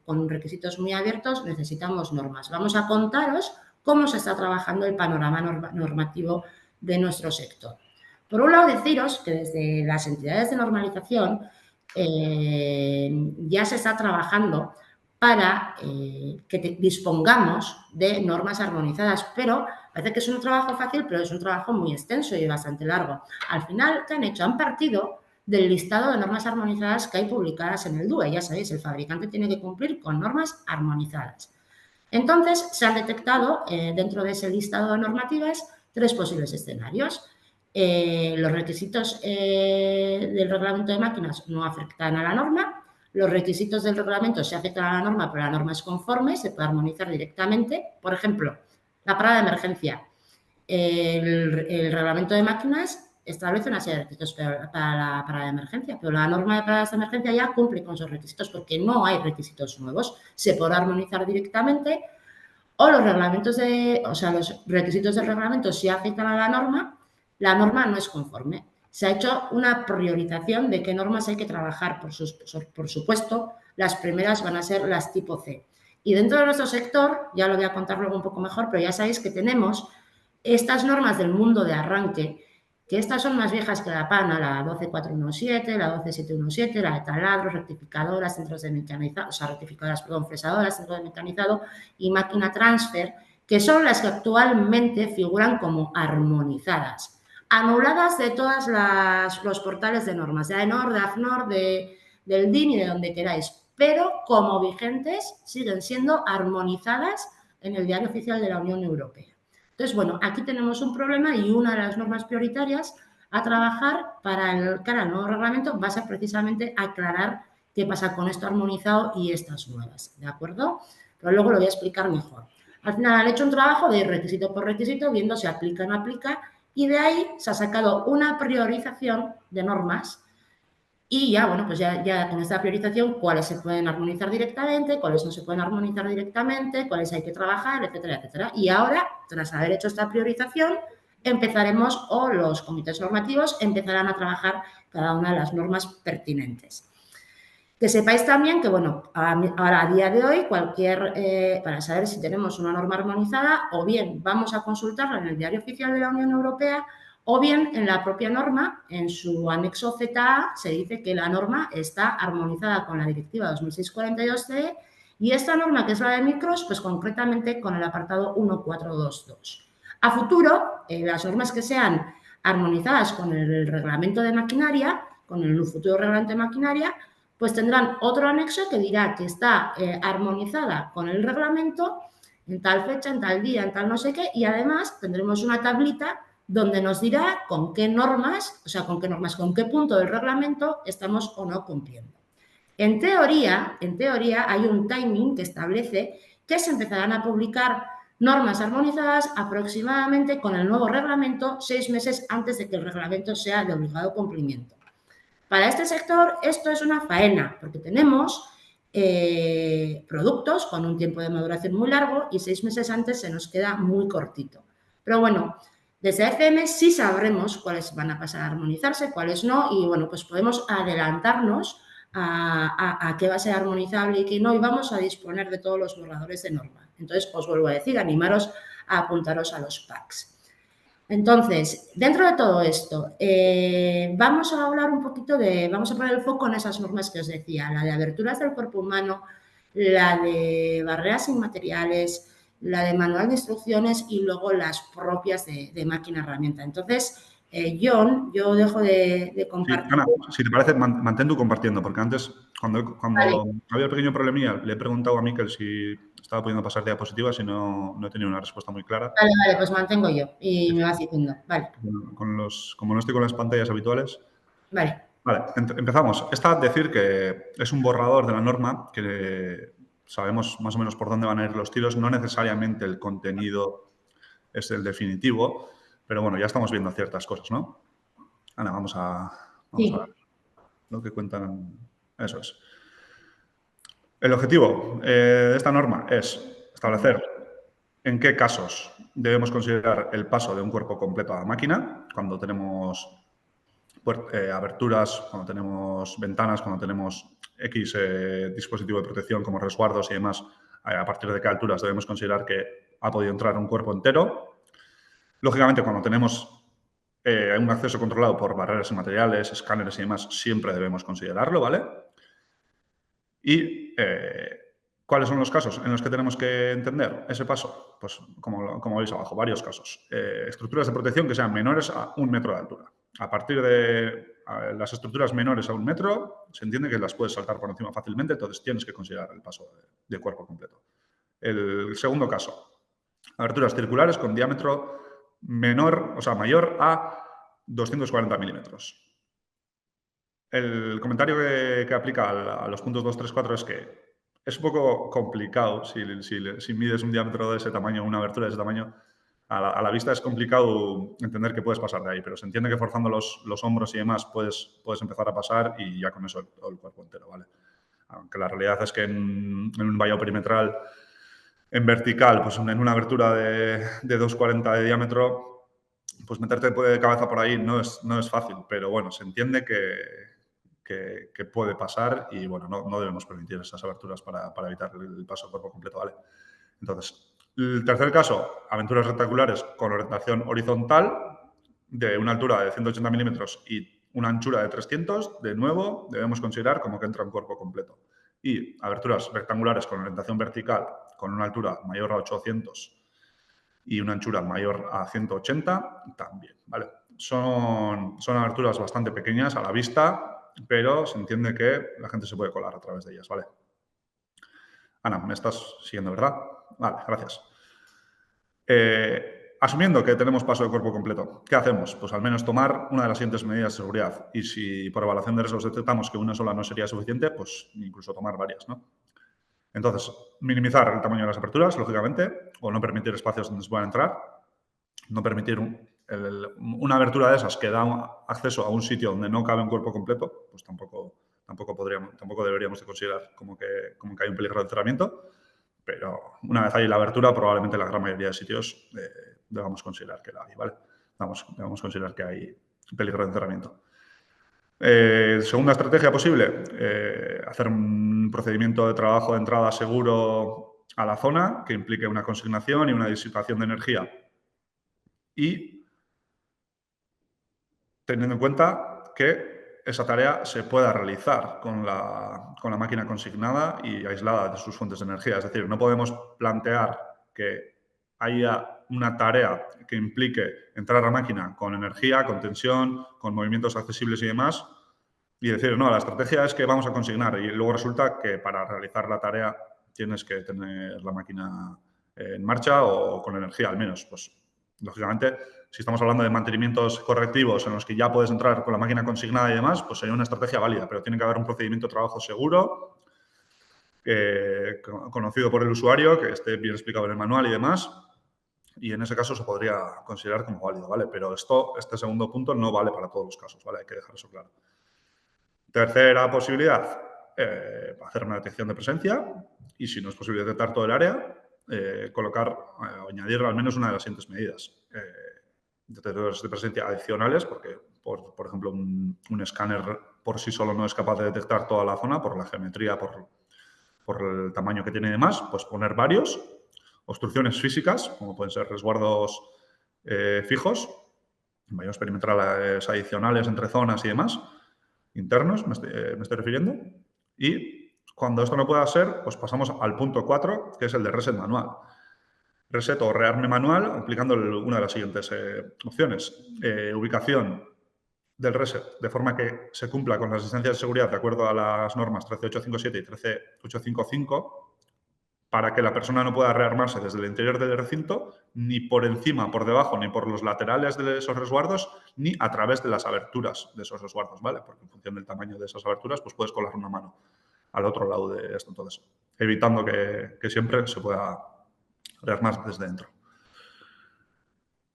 con requisitos muy abiertos, necesitamos normas. Vamos a contaros cómo se está trabajando el panorama normativo de nuestro sector. Por un lado, deciros que desde las entidades de normalización ya se está trabajando para que dispongamos de normas armonizadas, pero parece que es un trabajo fácil, pero es un trabajo muy extenso y bastante largo. Al final, ¿qué han hecho? Han partido del listado de normas armonizadas que hay publicadas en el DUE. Ya sabéis, el fabricante tiene que cumplir con normas armonizadas. Entonces, se han detectado dentro de ese listado de normativas 3 posibles escenarios. Los requisitos del reglamento de máquinas no afectan a la norma. Los requisitos del reglamento se afectan a la norma, pero la norma es conforme, se puede armonizar directamente. Por ejemplo, la parada de emergencia. El reglamento de máquinas establece una serie de requisitos para la parada de emergencia, pero la norma de paradas de emergencia ya cumple con esos requisitos porque no hay requisitos nuevos. Se podrá armonizar directamente o los los requisitos del reglamento sí afectan a la norma no es conforme. Se ha hecho una priorización de qué normas hay que trabajar. Por supuesto, las primeras van a ser las tipo C. Y dentro de nuestro sector, ya lo voy a contar luego un poco mejor, pero ya sabéis que tenemos estas normas del mundo de arranque, que estas son más viejas que la PANA, la 12417, la 12717, la de taladros, rectificadoras, centros de mecanizado, o sea, rectificadoras, perdón, fresadoras, centros de mecanizado y máquina transfer, que son las que actualmente figuran como armonizadas, anuladas de todos los portales de normas, de AENOR, de AFNOR, del DIN y de donde queráis, pero como vigentes siguen siendo armonizadas en el Diario Oficial de la Unión Europea. Entonces, bueno, aquí tenemos un problema y una de las normas prioritarias a trabajar para el cara al nuevo reglamento va a ser precisamente aclarar qué pasa con esto armonizado y estas nuevas, ¿de acuerdo? Pero luego lo voy a explicar mejor. Al final han hecho un trabajo de requisito por requisito, viendo si aplica o no aplica, y de ahí se ha sacado una priorización de normas y ya, bueno, pues ya con esta priorización, cuáles se pueden armonizar directamente, cuáles no se pueden armonizar directamente, cuáles hay que trabajar, etcétera, etcétera. Y ahora, tras haber hecho esta priorización, empezaremos, o los comités normativos empezarán a trabajar cada una de las normas pertinentes. Que sepáis también que, bueno, ahora a día de hoy, para saber si tenemos una norma armonizada, o bien vamos a consultarla en el Diario Oficial de la Unión Europea, o bien en la propia norma, en su anexo ZA, se dice que la norma está armonizada con la Directiva 2006/42/CE y esta norma, que es la de micros, pues concretamente con el apartado 1422. A futuro, las normas que sean armonizadas con el reglamento de maquinaria, con el futuro reglamento de maquinaria, pues tendrán otro anexo que dirá que está armonizada con el reglamento en tal fecha, en tal día, en tal no sé qué, y además tendremos una tablita donde nos dirá con qué normas, con qué punto del reglamento estamos o no cumpliendo. En teoría hay un timing que establece que se empezarán a publicar normas armonizadas aproximadamente con el nuevo reglamento 6 meses antes de que el reglamento sea de obligado cumplimiento. Para este sector esto es una faena, porque tenemos productos con un tiempo de maduración muy largo y 6 meses antes se nos queda muy cortito. Pero bueno, desde FM sí sabremos cuáles van a pasar a armonizarse, cuáles no, y bueno, pues podemos adelantarnos a qué va a ser armonizable y qué no, y vamos a disponer de todos los borradores de norma. Entonces, os vuelvo a decir, animaros a apuntaros a los packs. Entonces, dentro de todo esto, vamos a hablar un poquito vamos a poner el foco en esas normas que os decía, la de aberturas del cuerpo humano, la de barreras inmateriales, la de manual de instrucciones y luego las propias de máquina herramienta. Entonces, John, yo dejo de Sí, compartir. Ana, si te parece, mantén tú compartiendo, porque antes, cuando Vale, había el pequeño problemilla, le he preguntado a Miquel si estaba pudiendo pasar diapositivas y no he tenido una respuesta muy clara. vale, pues mantengo yo y Sí, me sí. vas diciendo. Vale, Como no estoy con las pantallas habituales. vale. Vale, empezamos. Esta decir que es un borrador de la norma que sabemos más o menos por dónde van a ir los tiros. No necesariamente el contenido es el definitivo, pero bueno, ya estamos viendo ciertas cosas, ¿no? Ana, vamos a ver Sí, lo que cuentan. Eso es. El objetivo de esta norma es establecer en qué casos debemos considerar el paso de un cuerpo completo a la máquina, cuando tenemos aberturas, cuando tenemos ventanas, cuando tenemos X dispositivo de protección como resguardos y demás, a partir de qué alturas debemos considerar que ha podido entrar un cuerpo entero. Lógicamente, cuando tenemos un acceso controlado por barreras inmateriales, escáneres y demás, siempre debemos considerarlo, ¿vale? ¿Y cuáles son los casos en los que tenemos que entender ese paso? Pues como veis abajo, varios casos. Estructuras de protección que sean menores a 1 metro de altura. A partir de las estructuras menores a 1 metro, se entiende que las puedes saltar por encima fácilmente, entonces tienes que considerar el paso de cuerpo completo. El segundo caso, aberturas circulares con diámetro mayor a 240 milímetros. El comentario que aplica a los puntos 2, 3, 4 es que es un poco complicado si mides un diámetro de ese tamaño, una abertura de ese tamaño. A la vista es complicado entender que puedes pasar de ahí, pero se entiende que forzando los hombros y demás puedes empezar a pasar y ya con eso el cuerpo entero, ¿vale? Aunque la realidad es que en un vallado perimetral en vertical, pues en una abertura de 2,40 de diámetro, pues meterte de cabeza por ahí no es fácil, pero bueno, se entiende que puede pasar y bueno, no debemos permitir esas aberturas para evitar el paso a cuerpo completo, ¿vale? Entonces, el tercer caso, aberturas rectangulares con orientación horizontal de una altura de 180 milímetros y una anchura de 300, de nuevo, debemos considerar como que entra un cuerpo completo. Y aberturas rectangulares con orientación vertical con una altura mayor a 800 y una anchura mayor a 180, también, ¿vale? Son aberturas bastante pequeñas a la vista, pero se entiende que la gente se puede colar a través de ellas, ¿vale? Ana, me estás siguiendo, ¿verdad? Vale, gracias. Asumiendo que tenemos paso de cuerpo completo, ¿qué hacemos? Pues al menos tomar una de las siguientes medidas de seguridad. Y si por evaluación de riesgos detectamos que una sola no sería suficiente, pues incluso tomar varias, ¿no? Entonces, minimizar el tamaño de las aperturas, lógicamente, o no permitir espacios donde se puedan entrar, no permitir una abertura de esas que da acceso a un sitio donde no cabe un cuerpo completo, pues tampoco deberíamos de considerar como que hay un peligro de encerramiento, pero una vez hay la abertura, probablemente la gran mayoría de sitios debamos considerar que la hay, ¿vale? Debamos considerar que hay peligro de encerramiento. Segunda estrategia posible, hacer un procedimiento de trabajo de entrada seguro a la zona que implique una consignación y una disipación de energía. Y teniendo en cuenta que esa tarea se pueda realizar con la máquina consignada y aislada de sus fuentes de energía. Es decir, no podemos plantear que haya una tarea que implique entrar a máquina con energía, con tensión, con movimientos accesibles y demás, y decir, no, la estrategia es que vamos a consignar, y luego resulta que para realizar la tarea tienes que tener la máquina en marcha o con energía al menos. Pues, lógicamente, si estamos hablando de mantenimientos correctivos en los que ya puedes entrar con la máquina consignada y demás, pues sería una estrategia válida, pero tiene que haber un procedimiento de trabajo seguro, conocido por el usuario, que esté bien explicado en el manual y demás, y en ese caso se podría considerar como válido, ¿vale? Pero este segundo punto no vale para todos los casos, ¿vale? Hay que dejar eso claro. Tercera posibilidad, hacer una detección de presencia y si no es posible detectar todo el área, colocar o añadir al menos una de las siguientes medidas. Detectores de presencia adicionales, porque, por ejemplo, un escáner por sí solo no es capaz de detectar toda la zona por la geometría, por el tamaño que tiene y demás, pues poner varios. Obstrucciones físicas, como pueden ser resguardos fijos, vallos perimetrales adicionales entre zonas y demás, internos, me estoy refiriendo. Y cuando esto no pueda ser, pues pasamos al punto 4, que es el de reset manual. Reset o rearme manual, aplicando una de las siguientes opciones. Ubicación del reset, de forma que se cumpla con las distancias de seguridad de acuerdo a las normas 13857 y 13855, para que la persona no pueda rearmarse desde el interior del recinto, ni por encima, por debajo, ni por los laterales de esos resguardos, ni a través de las aberturas de esos resguardos, ¿vale? Porque en función del tamaño de esas aberturas, pues puedes colar una mano al otro lado de esto. Entonces, evitando que siempre se pueda rearmar desde dentro.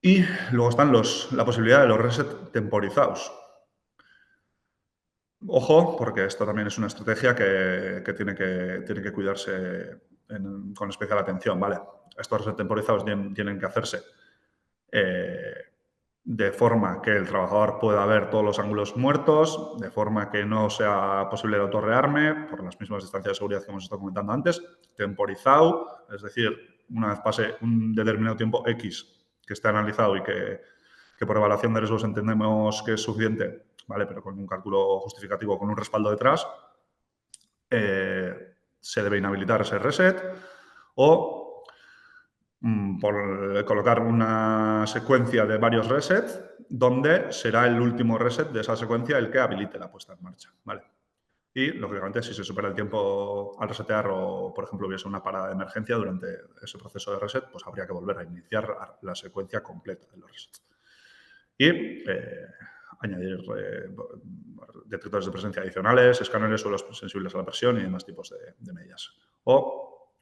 Y luego están la posibilidad de los reset temporizados. Ojo, porque esto también es una estrategia que tiene que cuidarse con especial atención, ¿vale? Estos reset temporizados tienen que hacerse de forma que el trabajador pueda ver todos los ángulos muertos, de forma que no sea posible el autorrearme, por las mismas distancias de seguridad que hemos estado comentando antes, temporizado, es decir, una vez pase un determinado tiempo X que esté analizado y que por evaluación de riesgos entendemos que es suficiente, ¿vale? Pero con un cálculo justificativo, con un respaldo detrás, se debe inhabilitar ese reset o por colocar una secuencia de varios resets donde será el último reset de esa secuencia el que habilite la puesta en marcha, ¿vale? Y, lógicamente, si se supera el tiempo al resetear o, por ejemplo, hubiese una parada de emergencia durante ese proceso de reset, pues habría que volver a iniciar la secuencia completa de los resets. Y añadir detectores de presencia adicionales, escáneres suelos sensibles a la presión y demás tipos de medidas. O,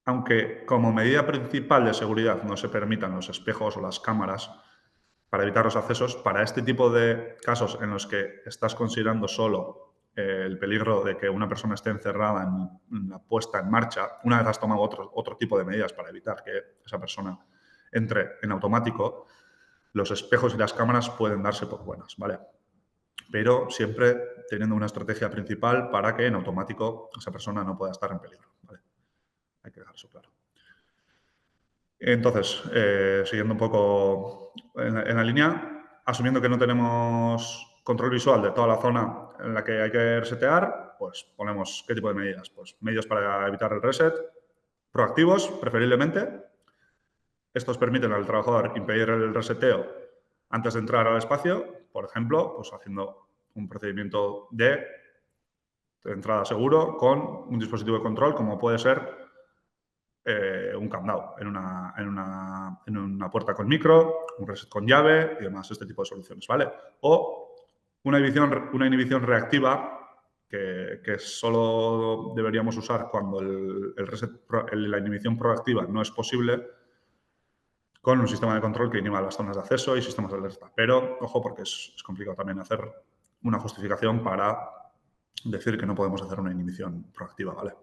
aunque como medida principal de seguridad no se permitan los espejos o las cámaras para evitar los accesos, para este tipo de casos en los que estás considerando solo el peligro de que una persona esté encerrada en la puesta en marcha, una vez has tomado otro tipo de medidas para evitar que esa persona entre en automático, los espejos y las cámaras pueden darse por buenas, ¿vale? Pero siempre teniendo una estrategia principal para que en automático esa persona no pueda estar en peligro, ¿vale? Hay que dejar eso claro. Entonces, siguiendo un poco en la línea, asumiendo que no tenemos control visual de toda la zona en la que hay que resetear, pues ponemos ¿qué tipo de medidas? Pues medios para evitar el reset, proactivos, preferiblemente. Estos permiten al trabajador impedir el reseteo antes de entrar al espacio, por ejemplo, pues haciendo un procedimiento de entrada seguro con un dispositivo de control como puede ser un candado en una puerta con micro, un reset con llave y demás, este tipo de soluciones, ¿vale? O una inhibición reactiva que solo deberíamos usar cuando la inhibición proactiva no es posible, con un sistema de control que inhiba las zonas de acceso y sistemas de alerta. Pero, ojo, porque es complicado también hacer una justificación para decir que no podemos hacer una inhibición proactiva, ¿vale?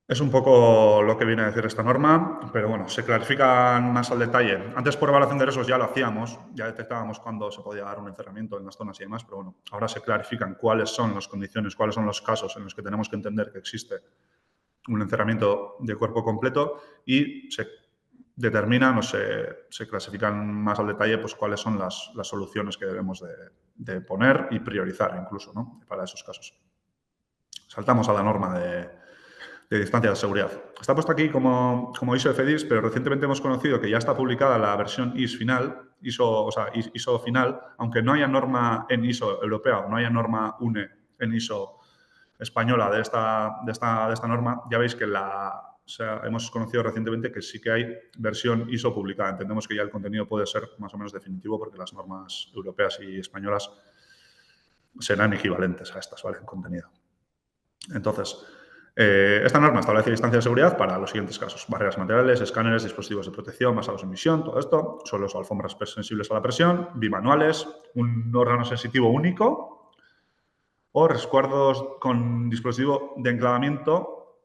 Es un poco lo que viene a decir esta norma, pero bueno, se clarifican más al detalle. Antes, por evaluación de riesgos, ya lo hacíamos, ya detectábamos cuándo se podía dar un encerramiento en las zonas y demás, pero bueno, ahora se clarifican cuáles son las condiciones, cuáles son los casos en los que tenemos que entender que existe un encerramiento de cuerpo completo y se determinan o se clasifican más al detalle pues cuáles son las soluciones que debemos de poner y priorizar incluso, ¿no? Para esos casos. Saltamos a la norma de de distancia de seguridad. Está puesto aquí como ISO FDIS, pero recientemente hemos conocido que ya está publicada la versión ISO final, aunque no haya norma en ISO europea o no haya norma UNE en ISO española de esta norma, ya veis que hemos conocido recientemente que sí que hay versión ISO publicada. Entendemos que ya el contenido puede ser más o menos definitivo porque las normas europeas y españolas serán equivalentes a estas, ¿vale? En contenido. Entonces, esta norma establece distancia de seguridad para los siguientes casos: barreras materiales, escáneres, dispositivos de protección basados en visión, todo esto, suelos o alfombras sensibles a la presión, bimanuales, un órgano sensitivo único o resguardos con dispositivo de enclavamiento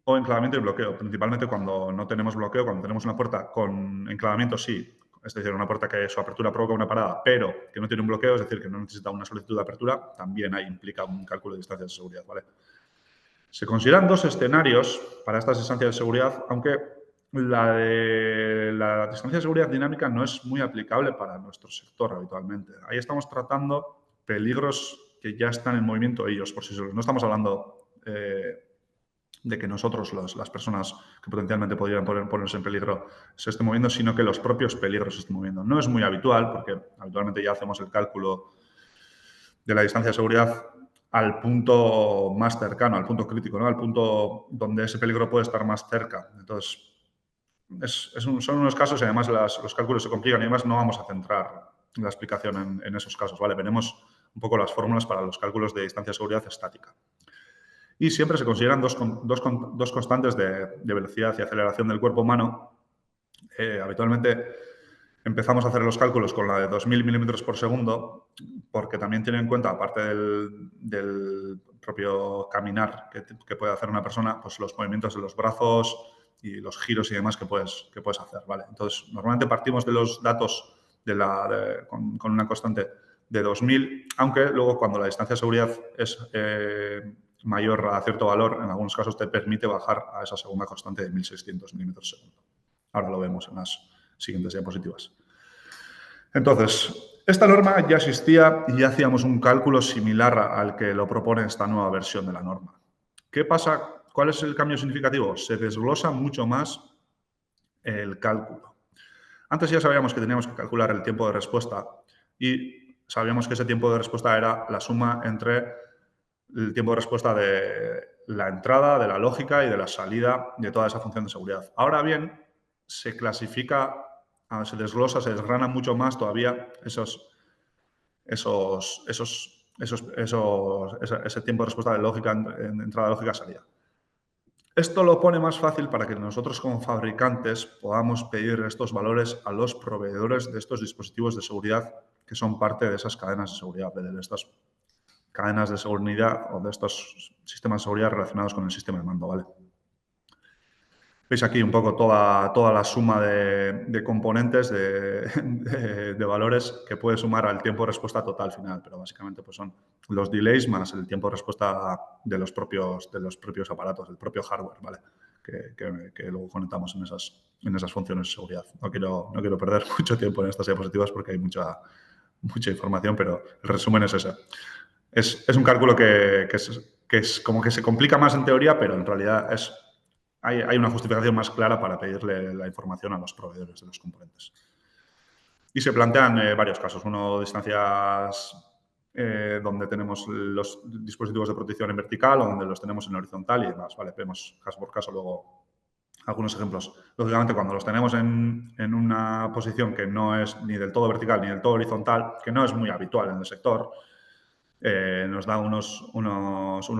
o enclavamiento y bloqueo. Principalmente cuando no tenemos bloqueo, cuando tenemos una puerta con enclavamiento, sí. Es decir, una puerta que su apertura provoca una parada, pero que no tiene un bloqueo, es decir, que no necesita una solicitud de apertura, también ahí implica un cálculo de distancias de seguridad, ¿vale? Se consideran dos escenarios para estas distancias de seguridad, aunque la distancia de seguridad dinámica no es muy aplicable para nuestro sector habitualmente. Ahí estamos tratando peligros que ya están en movimiento ellos por sí solos. No estamos hablando de que nosotros, las personas que potencialmente podrían ponerse en peligro, se estén moviendo, sino que los propios peligros se estén moviendo. No es muy habitual, porque habitualmente ya hacemos el cálculo de la distancia de seguridad al punto más cercano, al punto crítico, ¿no? Al punto donde ese peligro puede estar más cerca. Entonces, son unos casos y además los cálculos se complican y además no vamos a centrar la explicación en esos casos, ¿vale? Veremos un poco las fórmulas para los cálculos de distancia de seguridad estática. Y siempre se consideran dos constantes de velocidad y aceleración del cuerpo humano. Habitualmente empezamos a hacer los cálculos con la de 2.000 milímetros por segundo, porque también tiene en cuenta, aparte del propio caminar que puede hacer una persona, pues los movimientos de los brazos y los giros y demás que puedes hacer, ¿vale? Entonces, normalmente partimos de los datos con una constante de 2.000, aunque luego cuando la distancia de seguridad es mayor a cierto valor, en algunos casos te permite bajar a esa segunda constante de 1.600 milímetros por segundo. Ahora lo vemos en las siguientes diapositivas. Entonces, esta norma ya existía y ya hacíamos un cálculo similar al que lo propone esta nueva versión de la norma. ¿Qué pasa? ¿Cuál es el cambio significativo? Se desglosa mucho más el cálculo. Antes ya sabíamos que teníamos que calcular el tiempo de respuesta y sabíamos que ese tiempo de respuesta era la suma entre el tiempo de respuesta de la entrada, de la lógica y de la salida de toda esa función de seguridad. Ahora bien, se clasifica, se desglosa, se desgrana mucho más todavía ese tiempo de respuesta de lógica, entrada, lógica, salida. Esto lo pone más fácil para que nosotros como fabricantes podamos pedir estos valores a los proveedores de estos dispositivos de seguridad que son parte de esas cadenas de seguridad, de estas cadenas de seguridad o de estos sistemas de seguridad relacionados con el sistema de mando, ¿vale? Veis aquí un poco toda la suma de componentes, de valores que puede sumar al tiempo de respuesta total final, pero básicamente pues son los delays más el tiempo de respuesta de los propios aparatos, del propio hardware, ¿vale? Que luego conectamos en esas funciones de seguridad. No quiero perder mucho tiempo en estas diapositivas porque hay mucha información, pero el resumen es ese. Es un cálculo que es como que se complica más en teoría, pero en realidad hay una justificación más clara para pedirle la información a los proveedores de los componentes. Y se plantean varios casos. Uno, distancias donde tenemos los dispositivos de protección en vertical o donde los tenemos en horizontal y demás, ¿vale? Vemos caso por caso luego algunos ejemplos. Lógicamente, cuando los tenemos en una posición que no es ni del todo vertical ni del todo horizontal, que no es muy habitual en el sector, nos da unos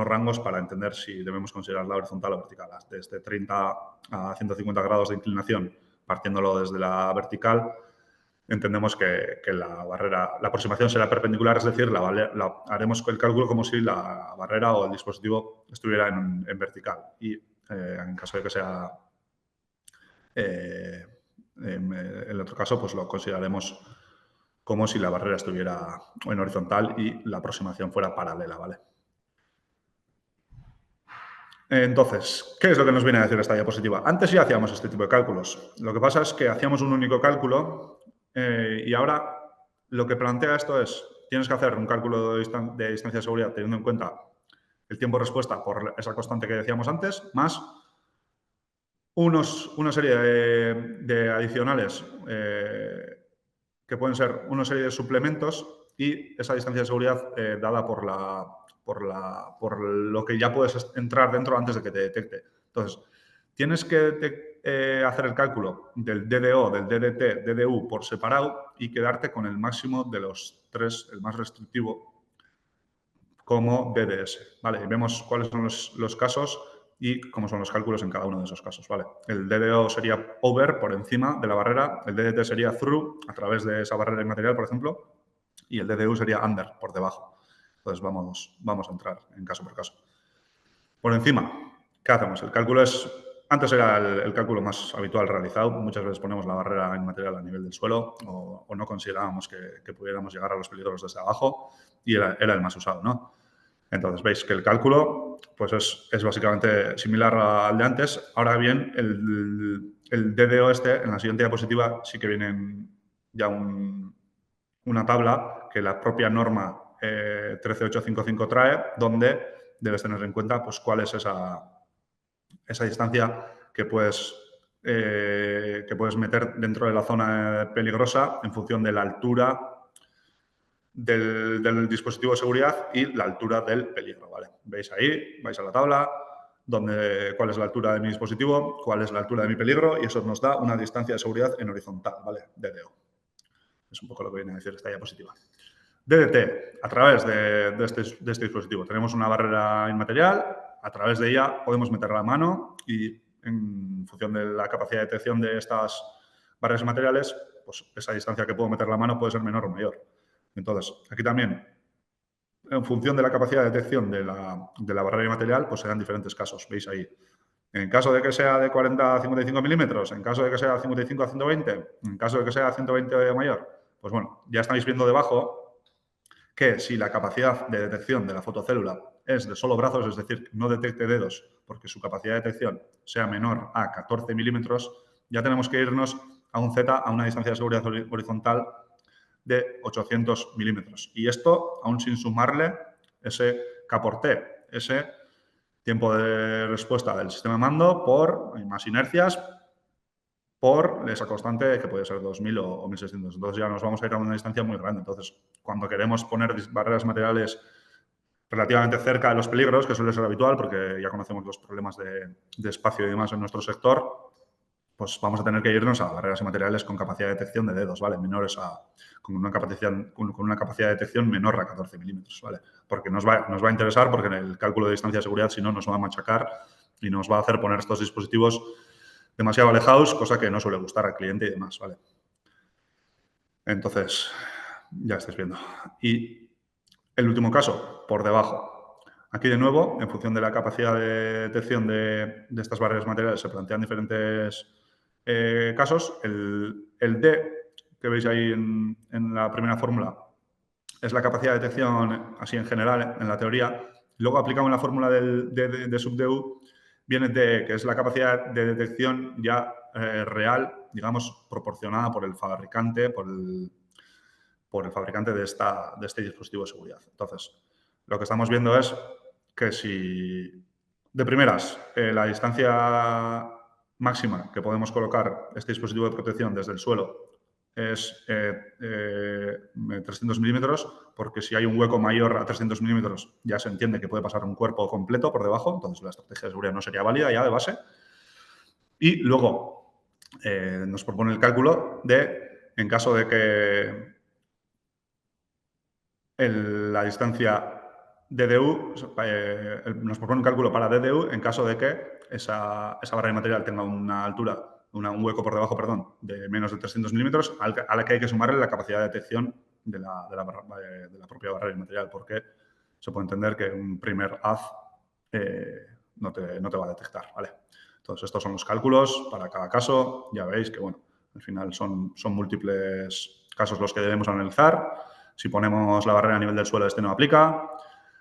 rangos para entender si debemos considerarla horizontal o vertical. Desde 30 a 150 grados de inclinación, partiéndolo desde la vertical, entendemos que la aproximación será perpendicular, es decir, haremos el cálculo como si la barrera o el dispositivo estuviera en vertical. Y en caso de que sea en el otro caso, pues lo consideraremos como si la barrera estuviera en horizontal y la aproximación fuera paralela, ¿vale? Entonces, ¿qué es lo que nos viene a decir esta diapositiva? Antes ya hacíamos este tipo de cálculos. Lo que pasa es que hacíamos un único cálculo y ahora lo que plantea esto es, tienes que hacer un cálculo de distancia de seguridad teniendo en cuenta el tiempo de respuesta por esa constante que decíamos antes, más una serie de adicionales que pueden ser una serie de suplementos y esa distancia de seguridad dada por lo que ya puedes entrar dentro antes de que te detecte. Entonces, tienes que hacer el cálculo del DDO, del DDT, DDU por separado y quedarte con el máximo de los tres, el más restrictivo, como DDS. ¿Vale? Y vemos cuáles son los casos y cómo son los cálculos en cada uno de esos casos. ¿Vale? El DDO sería over, por encima de la barrera, el DDT sería through, a través de esa barrera inmaterial, por ejemplo, y el DDU sería under, por debajo. Entonces vamos a entrar en caso por caso. Por encima, ¿qué hacemos? El cálculo antes era el cálculo más habitual realizado. Muchas veces ponemos la barrera inmaterial a nivel del suelo o no considerábamos que pudiéramos llegar a los peligros desde abajo y era el más usado, ¿no? Entonces, veis que el cálculo pues es básicamente similar al de antes. Ahora bien, el DDO en la siguiente diapositiva sí que viene ya una tabla que la propia norma 13855 trae, donde debes tener en cuenta pues, cuál es esa distancia que puedes meter dentro de la zona peligrosa en función de la altura del dispositivo de seguridad y la altura del peligro, ¿vale? Veis ahí, vais a la tabla, cuál es la altura de mi dispositivo, cuál es la altura de mi peligro y eso nos da una distancia de seguridad en horizontal, ¿vale? DDO. Es un poco lo que viene a decir esta diapositiva. DDT, a través de este dispositivo tenemos una barrera inmaterial, a través de ella podemos meter la mano y en función de la capacidad de detección de estas barreras inmateriales, pues esa distancia que puedo meter la mano puede ser menor o mayor. Entonces, aquí también, en función de la capacidad de detección de la barrera inmaterial, pues serán diferentes casos. Veis ahí. En caso de que sea de 40 a 55 milímetros, en caso de que sea de 55 a 120, en caso de que sea 120 o mayor, pues bueno, ya estáis viendo debajo que si la capacidad de detección de la fotocélula es de solo brazos, es decir, no detecte dedos, porque su capacidad de detección sea menor a 14 milímetros, ya tenemos que irnos a un Z, a una distancia de seguridad horizontal de 800 milímetros. Y esto aún sin sumarle ese K por T, ese tiempo de respuesta del sistema de mando por más inercias, por esa constante que puede ser 2000 o 1600. Entonces ya nos vamos a ir a una distancia muy grande. Entonces, cuando queremos poner barreras materiales relativamente cerca de los peligros, que suele ser habitual porque ya conocemos los problemas de espacio y demás en nuestro sector, pues vamos a tener que irnos a barreras materiales con capacidad de detección de dedos, ¿vale? Con una capacidad de detección menor a 14 milímetros, ¿vale? Porque nos va a interesar, porque en el cálculo de distancia de seguridad, si no, nos va a machacar y nos va a hacer poner estos dispositivos demasiado alejados, cosa que no suele gustar al cliente y demás, ¿vale? Entonces, ya estáis viendo. Y el último caso, por debajo. Aquí, de nuevo, en función de la capacidad de detección de estas barreras materiales, se plantean diferentes casos. El D, que veis ahí en la primera fórmula, es la capacidad de detección así en general, en la teoría. Luego, aplicado en la fórmula de sub-DU, viene de que es la capacidad de detección ya real, digamos, proporcionada por el fabricante, por el fabricante de este dispositivo de seguridad. Entonces, lo que estamos viendo es que si de primeras la distancia máxima que podemos colocar este dispositivo de protección desde el suelo es 300 milímetros, porque si hay un hueco mayor a 300 milímetros ya se entiende que puede pasar un cuerpo completo por debajo, entonces la estrategia de seguridad no sería válida ya de base. Y luego nos propone el cálculo en caso de que la distancia DDU, nos propone un cálculo para DDU en caso de que esa barrera material tenga una altura, un hueco por debajo, perdón, de menos de 300 milímetros, a la que hay que sumarle la capacidad de detección de la propia barrera material, porque se puede entender que un primer haz no te va a detectar, ¿vale? Entonces, estos son los cálculos para cada caso. Ya veis que, bueno, al final son múltiples casos los que debemos analizar. Si ponemos la barrera a nivel del suelo, este no aplica.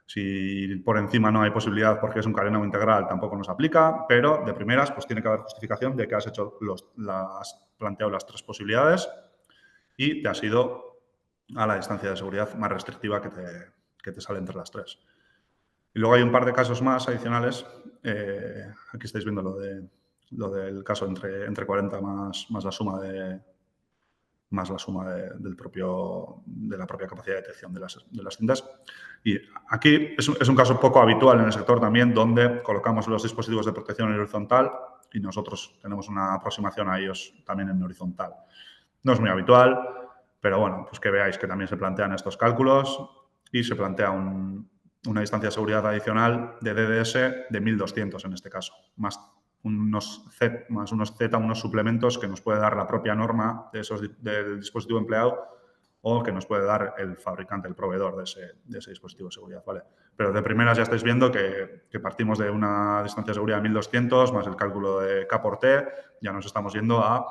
Si por encima no hay posibilidad porque es un carenado integral, tampoco nos aplica. Pero de primeras, pues tiene que haber justificación de que has planteado las tres posibilidades y te has ido a la distancia de seguridad más restrictiva que te sale entre las tres. Y luego hay un par de casos más adicionales. Aquí estáis viendo lo del caso entre 40 más la suma de la propia capacidad de detección de las cintas. Y aquí es un caso poco habitual en el sector también, donde colocamos los dispositivos de protección en horizontal y nosotros tenemos una aproximación a ellos también en horizontal. No es muy habitual, pero bueno, pues que veáis que también se plantean estos cálculos y se plantea una distancia de seguridad adicional de DDS de 1200 en este caso, más unos Z, unos suplementos que nos puede dar la propia norma del dispositivo empleado o que nos puede dar el fabricante, el proveedor de ese dispositivo de seguridad, ¿vale? Pero de primeras ya estáis viendo que partimos de una distancia de seguridad de 1200 más el cálculo de K por T, ya nos estamos yendo a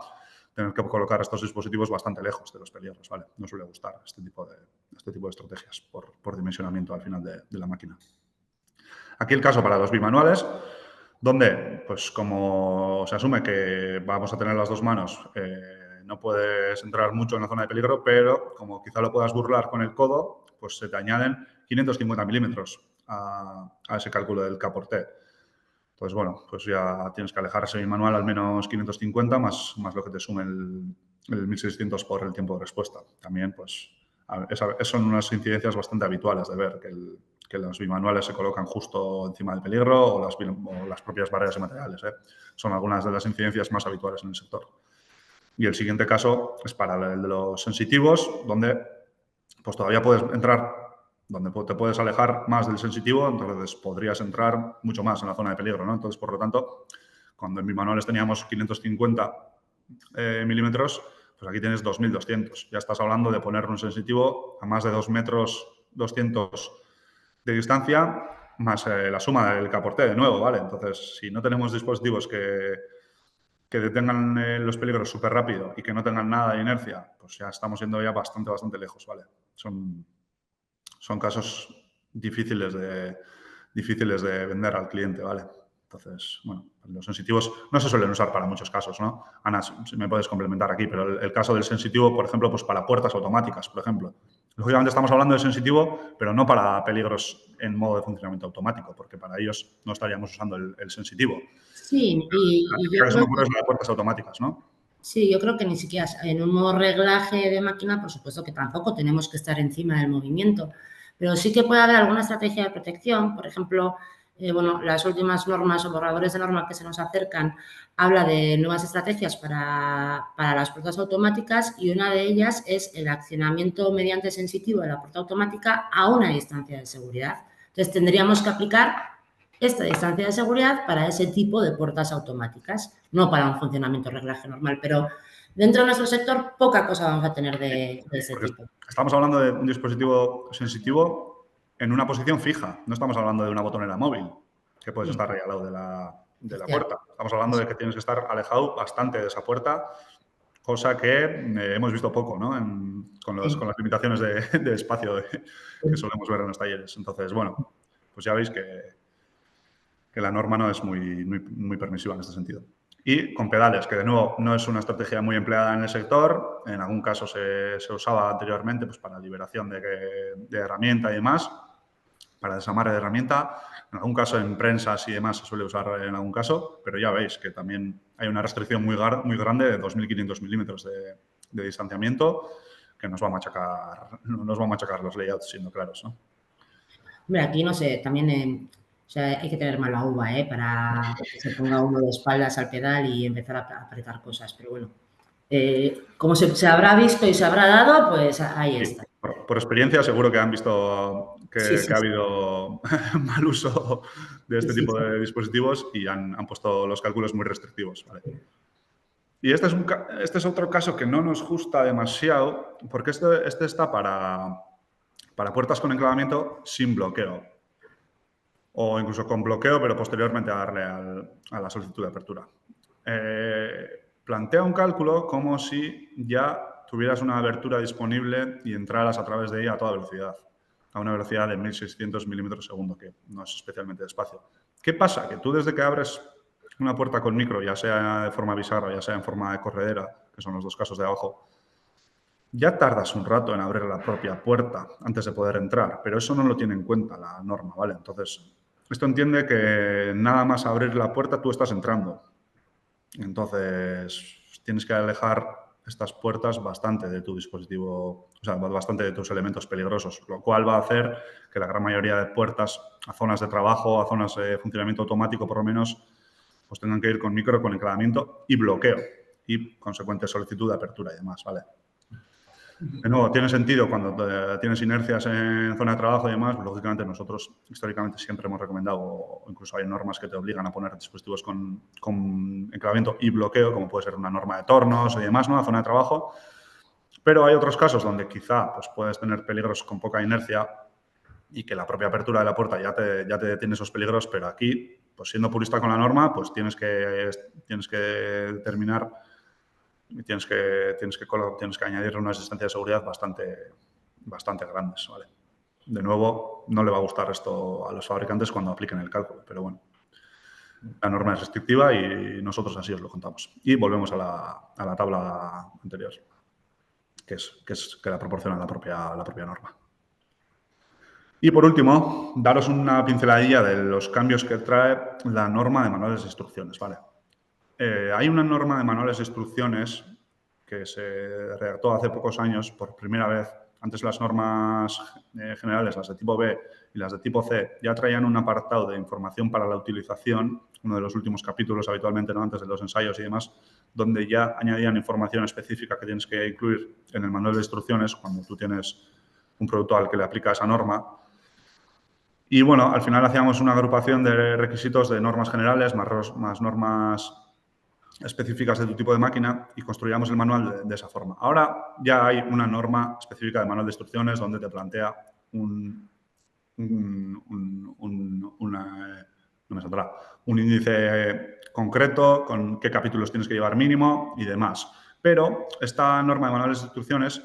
tener que colocar estos dispositivos bastante lejos de los peligros, ¿vale? No suele gustar este tipo de estrategias por dimensionamiento al final de la máquina. Aquí el caso para los bimanuales, donde, pues como se asume que vamos a tener las dos manos, no puedes entrar mucho en la zona de peligro, pero como quizá lo puedas burlar con el codo, pues se te añaden 550 milímetros a ese cálculo del K por T. Pues bueno, pues ya tienes que alejar ese bimanual al menos 550 más lo que te sume el 1600 por el tiempo de respuesta. También, pues, son unas incidencias bastante habituales de ver que los bimanuales se colocan justo encima del peligro o las propias barreras de materiales. Son algunas de las incidencias más habituales en el sector. Y el siguiente caso es para el de los sensitivos, donde pues todavía puedes entrar, donde te puedes alejar más del sensitivo, entonces podrías entrar mucho más en la zona de peligro, ¿no? Entonces, por lo tanto, cuando en bimanuales teníamos 550 milímetros, pues aquí tienes 2200. Ya estás hablando de poner un sensitivo a más de 2 metros 200 de distancia, más la suma del K por T de nuevo, ¿vale? Entonces, si no tenemos dispositivos que detengan los peligros súper rápido y que no tengan nada de inercia, pues ya estamos yendo ya bastante lejos, ¿vale? Son casos difíciles de vender al cliente, ¿vale? Entonces, bueno, los sensitivos no se suelen usar para muchos casos, ¿no? Ana, si me puedes complementar aquí, pero el caso del sensitivo, por ejemplo, pues para puertas automáticas, por ejemplo. Lógicamente estamos hablando de sensitivo, pero no para peligros en modo de funcionamiento automático, porque para ellos no estaríamos usando el sensitivo. Sí, La y yo típica que se me creo ocurre es la de puertas automáticas, ¿no? sí, yo creo que ni siquiera en un modo reglaje de máquina, por supuesto que tampoco tenemos que estar encima del movimiento, pero sí que puede haber alguna estrategia de protección. Por ejemplo, bueno, las últimas normas o borradores de norma que se nos acercan habla de nuevas estrategias para las puertas automáticas y una de ellas es el accionamiento mediante sensitivo de la puerta automática a una distancia de seguridad. Entonces, tendríamos que aplicar esta distancia de seguridad para ese tipo de puertas automáticas, no para un funcionamiento reglaje normal, pero dentro de nuestro sector poca cosa vamos a tener de ese Porque tipo. estamos hablando de un dispositivo sensitivo en una posición fija, no estamos hablando de una botonera móvil, que puedes estar ahí al lado de la puerta. Estamos hablando de que tienes que estar alejado bastante de esa puerta, cosa que hemos visto poco, ¿no? Con las limitaciones de espacio que solemos ver en los talleres. Entonces, bueno, pues ya veis que la norma no es muy permisiva en este sentido. Y con pedales, que de nuevo no es una estrategia muy empleada en el sector, en algún caso se usaba anteriormente pues, para liberación de herramienta y demás, para desamarre de herramienta, en algún caso en prensas y demás se suele usar en algún caso, pero ya veis que también hay una restricción muy grande de 2.500 milímetros de distanciamiento que nos va a machacar los layouts, siendo claros, ¿no? Hombre, aquí no sé, también o sea, hay que tener mala uva para que se ponga uno de espaldas al pedal y empezar a apretar cosas, pero bueno, como se habrá visto y se habrá dado, pues ahí Sí, está. por experiencia seguro que han visto Sí, que sí, ha sí. habido mal uso de Sí, este sí, tipo sí. de dispositivos y han puesto los cálculos muy restrictivos, ¿vale? Y este es otro caso que no nos gusta demasiado porque este está para puertas con enclavamiento sin bloqueo o incluso con bloqueo, pero posteriormente a darle a la solicitud de apertura. Plantea un cálculo como si ya tuvieras una abertura disponible y entraras a través de ella a toda velocidad, a una velocidad de 1.600 milímetros segundo, que no es especialmente despacio. ¿Qué pasa? Que tú desde que abres una puerta con micro, ya sea de forma bisagra, ya sea en forma de corredera, que son los dos casos de abajo, ya tardas un rato en abrir la propia puerta antes de poder entrar, pero eso no lo tiene en cuenta la norma, ¿vale? Entonces, esto entiende que nada más abrir la puerta tú estás entrando. Entonces, tienes que alejar estas puertas bastante de tu dispositivo, o sea, bastante de tus elementos peligrosos, lo cual va a hacer que la gran mayoría de puertas a zonas de trabajo, a zonas de funcionamiento automático, por lo menos, pues tengan que ir con micro, con enclavamiento y bloqueo y consecuente solicitud de apertura y demás, ¿vale? De nuevo, tiene sentido cuando tienes inercias en zona de trabajo y demás, pues, lógicamente nosotros históricamente siempre hemos recomendado, o incluso hay normas que te obligan a poner dispositivos con enclavamiento y bloqueo, como puede ser una norma de tornos y demás, ¿no? A zona de trabajo. Pero hay otros casos donde quizá pues, puedes tener peligros con poca inercia y que la propia apertura de la puerta ya te detiene esos peligros, pero aquí, pues siendo purista con la norma, pues tienes que determinar y tienes que añadir unas distancias de seguridad bastante grandes, ¿vale? De nuevo, no le va a gustar esto a los fabricantes cuando apliquen el cálculo, pero bueno, la norma es restrictiva y nosotros así os lo contamos. Y volvemos a la tabla anterior, que la proporciona la propia norma. Y por último, daros una pinceladilla de los cambios que trae la norma de manuales de instrucciones, ¿vale? Hay una norma de manuales de instrucciones que se redactó hace pocos años por primera vez. Antes las normas generales, las de tipo B y las de tipo C, ya traían un apartado de información para la utilización, uno de los últimos capítulos habitualmente, ¿no? Antes de los ensayos y demás, donde ya añadían información específica que tienes que incluir en el manual de instrucciones cuando tú tienes un producto al que le aplica esa norma. Y bueno, al final hacíamos una agrupación de requisitos de normas generales más normas específicas de tu tipo de máquina y construíamos el manual de esa forma. Ahora ya hay una norma específica de manual de instrucciones donde te plantea un índice concreto con qué capítulos tienes que llevar mínimo y demás. Pero esta norma de manuales de instrucciones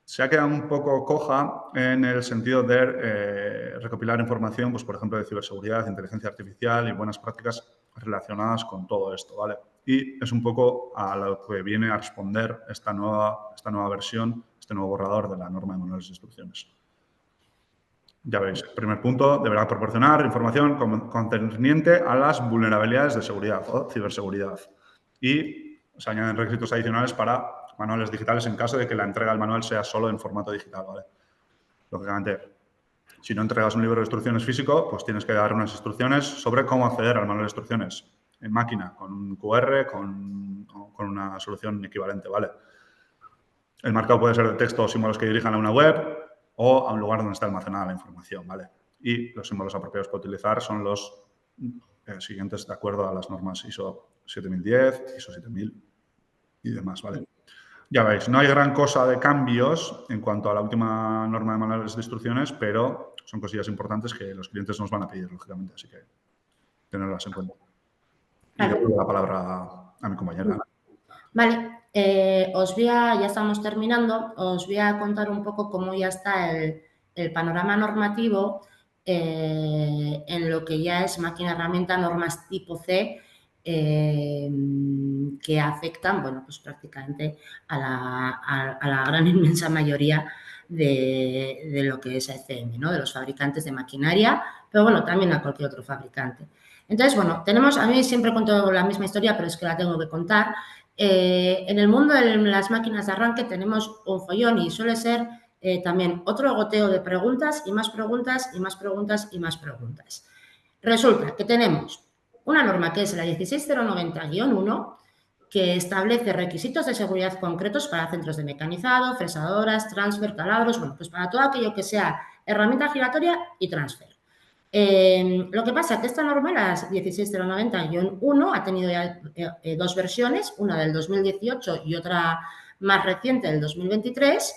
se ha quedado un poco coja en el sentido de recopilar información, pues, por ejemplo, de ciberseguridad, inteligencia artificial y buenas prácticas relacionadas con todo esto, ¿vale? Y es un poco a lo que viene a responder esta nueva versión, este nuevo borrador de la norma de manuales de instrucciones. Ya veis, el primer punto, deberá proporcionar información concerniente a las vulnerabilidades de seguridad o ciberseguridad. Y se añaden requisitos adicionales para manuales digitales en caso de que la entrega del manual sea solo en formato digital, ¿vale? Lógicamente, si no entregas un libro de instrucciones físico, pues tienes que dar unas instrucciones sobre cómo acceder al manual de instrucciones en máquina, con un QR, con una solución equivalente, ¿vale? El marcado puede ser de texto o símbolos que dirijan a una web o a un lugar donde está almacenada la información, ¿vale? Y los símbolos apropiados para utilizar son los siguientes de acuerdo a las normas ISO 7010, ISO 7000 y demás, ¿vale? Ya veis, no hay gran cosa de cambios en cuanto a la última norma de manuales de instrucciones, pero son cosillas importantes que los clientes nos van a pedir, lógicamente, así que tenerlas en cuenta. Y Vale. devuelvo la palabra a mi compañera. Vale, ya estamos terminando, os voy a contar un poco cómo ya está el panorama normativo en lo que ya es máquina herramienta, normas tipo C, que afectan, bueno, pues prácticamente a la gran inmensa mayoría de lo que es ECM, ¿no? De los fabricantes de maquinaria, pero bueno, también a cualquier otro fabricante. Entonces, bueno, a mí siempre cuento la misma historia, pero es que la tengo que contar. En el mundo de las máquinas de arranque tenemos un follón y suele ser también otro goteo de preguntas y más preguntas y más preguntas y más preguntas. Resulta que tenemos una norma que es la 16090-1 que establece requisitos de seguridad concretos para centros de mecanizado, fresadoras, transfer, taladros, bueno, pues para todo aquello que sea herramienta giratoria y transfer. Lo que pasa es que esta norma, la 16090-1, ha tenido ya dos versiones, una del 2018 y otra más reciente del 2023,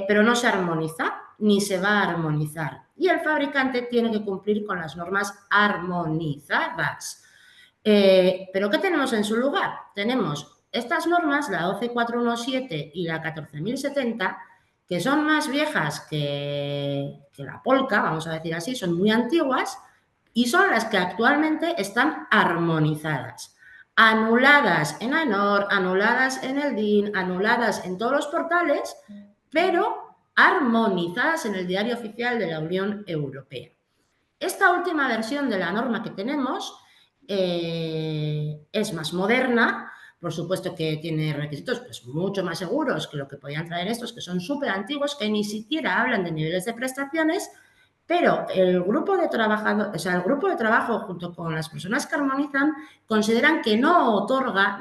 pero no se armoniza ni se va a armonizar. Y el fabricante tiene que cumplir con las normas armonizadas. ¿Pero qué tenemos en su lugar? Tenemos estas normas, la 12417 y la 14070, que son más viejas que la Polka, vamos a decir así, son muy antiguas y son las que actualmente están armonizadas. anuladas en AENOR, anuladas en el DIN, anuladas en todos los portales, pero armonizadas en el Diario Oficial de la Unión Europea. Esta última versión de la norma que tenemos es más moderna, por supuesto que tiene requisitos pues, mucho más seguros que lo que podían traer estos, que son súper antiguos, que ni siquiera hablan de niveles de prestaciones, pero el grupo de el grupo de trabajo junto con las personas que armonizan consideran que no otorga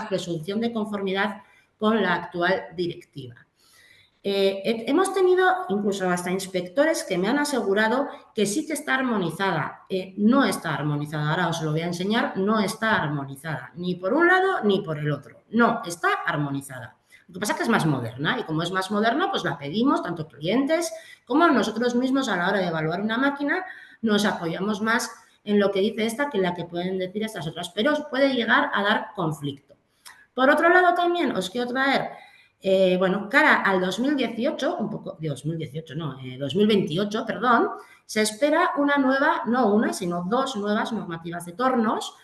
presunción de conformidad con la actual directiva. Hemos tenido incluso hasta inspectores que me han asegurado que sí que está armonizada. No está armonizada, ahora os lo voy a enseñar, no está armonizada, ni por un lado ni por el otro. No, está armonizada. Lo que pasa es que es más moderna y como es más moderna, pues la pedimos tanto clientes como nosotros mismos a la hora de evaluar una máquina nos apoyamos más en lo que dice esta que en la que pueden decir estas otras, pero os puede llegar a dar conflicto. Por otro lado también os quiero traer bueno, cara al 2018, 2028, perdón, se espera una nueva, no una, sino dos nuevas normativas de tornos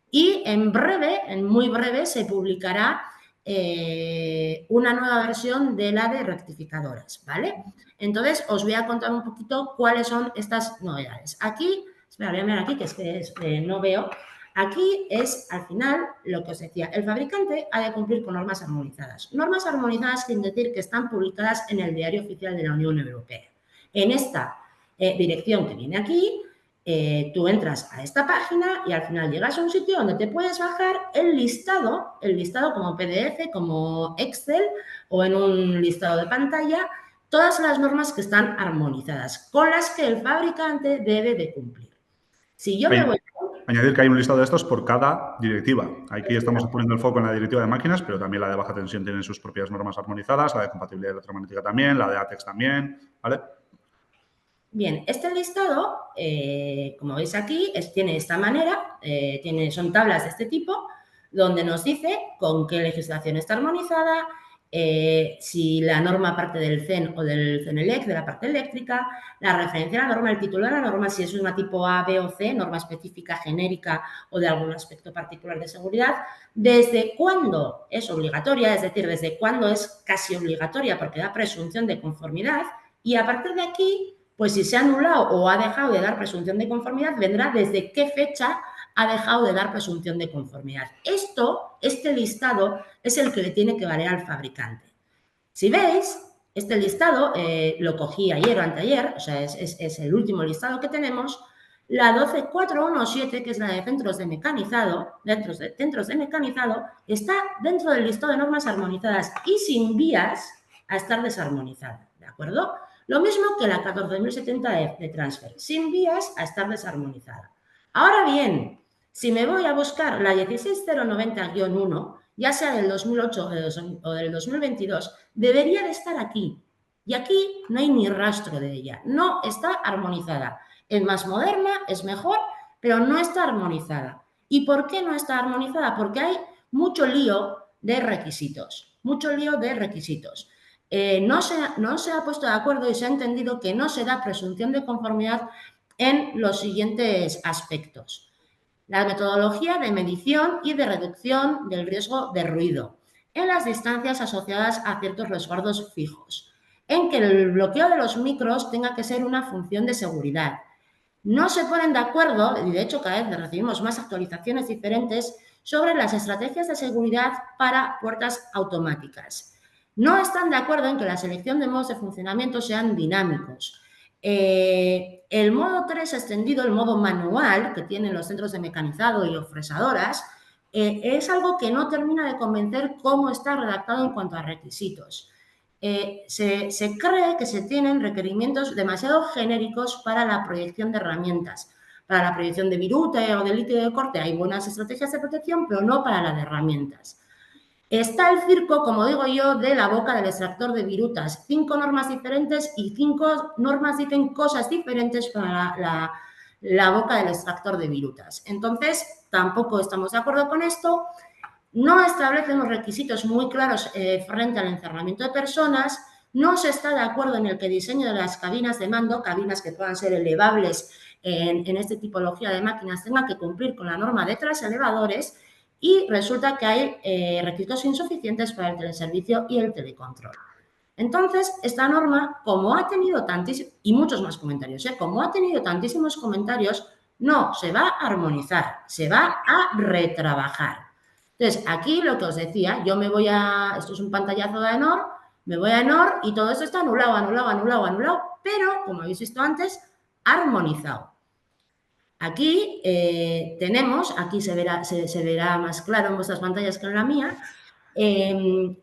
y en breve, en muy breve, se publicará una nueva versión de la de rectificadoras, ¿vale? Entonces, os voy a contar un poquito cuáles son estas novedades. Aquí, espera, voy a mirar aquí, que es que no veo. Aquí es, al final, lo que os decía, el fabricante ha de cumplir con normas armonizadas. Normas armonizadas quiere decir que están publicadas en el Diario Oficial de la Unión Europea. En esta dirección que viene aquí, tú entras a esta página y al final llegas a un sitio donde te puedes bajar el listado como PDF, como Excel o en un listado de pantalla, todas las normas que están armonizadas, con las que el fabricante debe de cumplir. Si yo me voy... Añadir que hay un listado de estos por cada directiva. Aquí estamos poniendo el foco en la directiva de máquinas, pero también la de baja tensión tiene sus propias normas armonizadas, la de compatibilidad electromagnética también, la de ATEX también, ¿vale? Bien, este listado, como veis aquí, tiene esta manera, son tablas de este tipo, donde nos dice con qué legislación está armonizada, si la norma parte del CEN o del CENELEC, de la parte eléctrica, la referencia a la norma, el título de la norma, si es una tipo A, B o C, norma específica, genérica o de algún aspecto particular de seguridad, desde cuándo es obligatoria, es decir, desde cuándo es casi obligatoria porque da presunción de conformidad y a partir de aquí, pues si se ha anulado o ha dejado de dar presunción de conformidad, vendrá desde qué fecha ha dejado de dar presunción de conformidad. Este listado es el que le tiene que valer al fabricante. Si veis, este listado lo cogí ayer o anteayer, o sea, es el último listado que tenemos. La 12417, que es la de centros de mecanizado, está dentro del listado de normas armonizadas y sin vías a estar desarmonizada, ¿de acuerdo? Lo mismo que la 14.070 de transfer, sin vías a estar desarmonizada. Ahora bien, si me voy a buscar la 16090-1, ya sea del 2008 o del 2022, debería de estar aquí. Y aquí no hay ni rastro de ella. No está armonizada. Es más moderna, es mejor, pero no está armonizada. ¿Y por qué no está armonizada? Porque hay mucho lío de requisitos. Mucho lío de requisitos. No se ha puesto de acuerdo y se ha entendido que no se da presunción de conformidad en los siguientes aspectos. La metodología de medición y de reducción del riesgo de ruido en las distancias asociadas a ciertos resguardos fijos, en que el bloqueo de los micros tenga que ser una función de seguridad. No se ponen de acuerdo, y de hecho cada vez recibimos más actualizaciones diferentes sobre las estrategias de seguridad para puertas automáticas. No están de acuerdo en que la selección de modos de funcionamiento sean dinámicos. El modo 3 extendido, el modo manual que tienen los centros de mecanizado y los fresadoras, es algo que no termina de convencer cómo está redactado en cuanto a requisitos. Se cree que se tienen requerimientos demasiado genéricos para la proyección de herramientas. Para la proyección de viruta o de líquido de corte hay buenas estrategias de protección, pero no para la de herramientas. Está el circo, como digo yo, de la boca del extractor de virutas. 5 normas diferentes y 5 normas dicen cosas diferentes para la boca del extractor de virutas. Entonces, tampoco estamos de acuerdo con esto. No establece unos requisitos muy claros frente al encerramiento de personas. No se está de acuerdo en el que diseño de las cabinas de mando, cabinas que puedan ser elevables en esta tipología de máquinas tenga que cumplir con la norma de traselevadores y resulta que hay requisitos insuficientes para el teleservicio y el telecontrol. Entonces, esta norma, como ha tenido tantísimos, y muchos más comentarios, como ha tenido tantísimos comentarios, no se va a armonizar, se va a retrabajar. Entonces, aquí lo que os decía, yo me voy a, esto es un pantallazo de AENOR, me voy a AENOR y todo esto está anulado, anulado, anulado, anulado, pero, como habéis visto antes, armonizado. Aquí tenemos, aquí se verá más claro en vuestras pantallas que en la mía,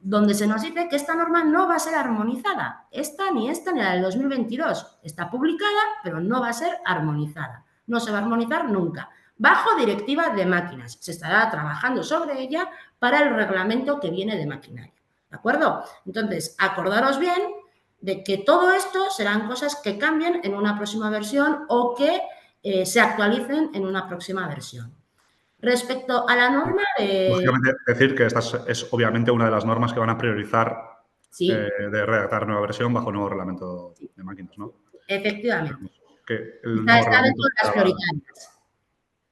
donde se nos dice que esta norma no va a ser armonizada. Esta ni la del 2022. Está publicada, pero no va a ser armonizada. No se va a armonizar nunca. Bajo directiva de máquinas. Se estará trabajando sobre ella para el reglamento que viene de maquinaria. ¿De acuerdo? Entonces, acordaros bien de que todo esto serán cosas que cambien en una próxima versión o que se actualicen en una próxima versión. Respecto a la norma de... Lógicamente, decir que esta es obviamente una de las normas que van a priorizar de redactar nueva versión bajo nuevo reglamento de máquinas, ¿no? Efectivamente. Que el está dentro de las prioritarias.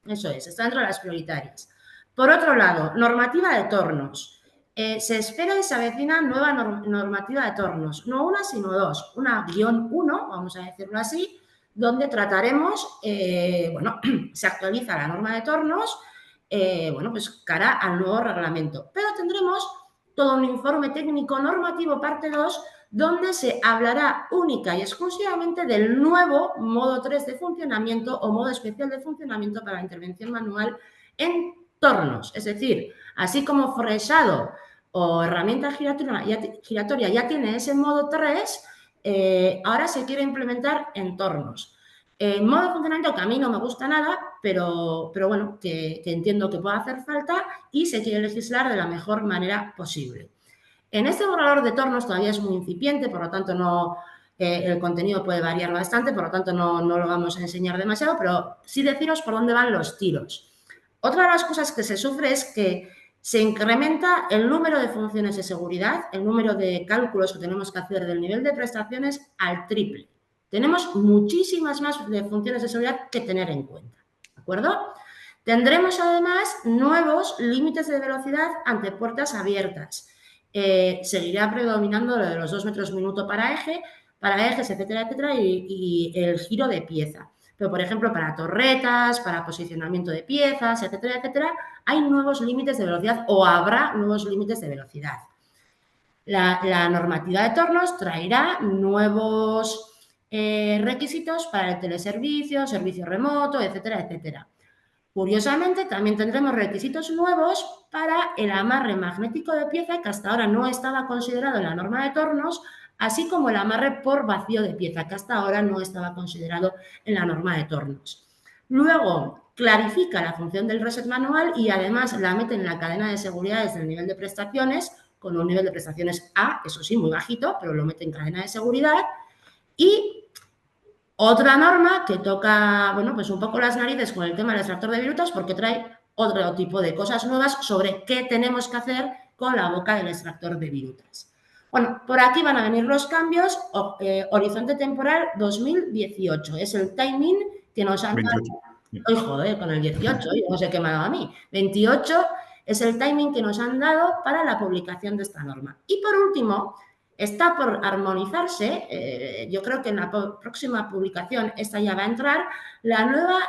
Eso es, está dentro de las prioritarias. Por otro lado, normativa de tornos. Se espera y se avecina nueva normativa de tornos. No una, sino dos. Una _1, vamos a decirlo así, donde trataremos, bueno, se actualiza la norma de tornos, bueno, pues cara al nuevo reglamento. Pero tendremos todo un informe técnico normativo parte 2, donde se hablará única y exclusivamente del nuevo modo 3 de funcionamiento o modo especial de funcionamiento para la intervención manual en tornos. Es decir, así como fresado o herramienta giratoria ya tiene ese modo 3, ahora se quiere implementar en tornos. Modo de funcionamiento que a mí no me gusta nada, pero bueno, que entiendo que puede hacer falta y se quiere legislar de la mejor manera posible. En este borrador de tornos todavía es muy incipiente, por lo tanto el contenido puede variar bastante, por lo tanto no lo vamos a enseñar demasiado, pero sí deciros por dónde van los tiros. Otra de las cosas que se sufre es que se incrementa el número de funciones de seguridad, el número de cálculos que tenemos que hacer del nivel de prestaciones al triple. Tenemos muchísimas más funciones de seguridad que tener en cuenta, ¿de acuerdo? Tendremos además nuevos límites de velocidad ante puertas abiertas. Seguirá predominando lo de los 2 metros minuto para ejes, etcétera, etcétera, y el giro de pieza. Pero, por ejemplo, para torretas, para posicionamiento de piezas, etcétera, etcétera, hay nuevos límites de velocidad o habrá nuevos límites de velocidad. La normativa de tornos traerá nuevos requisitos para el teleservicio, servicio remoto, etcétera, etcétera. Curiosamente, también tendremos requisitos nuevos para el amarre magnético de pieza, que hasta ahora no estaba considerado en la norma de tornos, así como el amarre por vacío de pieza, que hasta ahora no estaba considerado en la norma de tornos. Luego, clarifica la función del reset manual y además la mete en la cadena de seguridad desde el nivel de prestaciones, con un nivel de prestaciones A, eso sí, muy bajito, pero lo mete en cadena de seguridad. Y otra norma que toca, bueno, pues un poco las narices con el tema del extractor de virutas porque trae otro tipo de cosas nuevas sobre qué tenemos que hacer con la boca del extractor de virutas. Bueno, por aquí van a venir los cambios. Horizonte temporal 2018. Es el timing que nos han dado. ¡Ay, joder, con el 18! Yo no sé qué me ha dado a mí. 28 es el timing que nos han dado para la publicación de esta norma. Y por último, está por armonizarse, yo creo que en la próxima publicación esta ya va a entrar, la nueva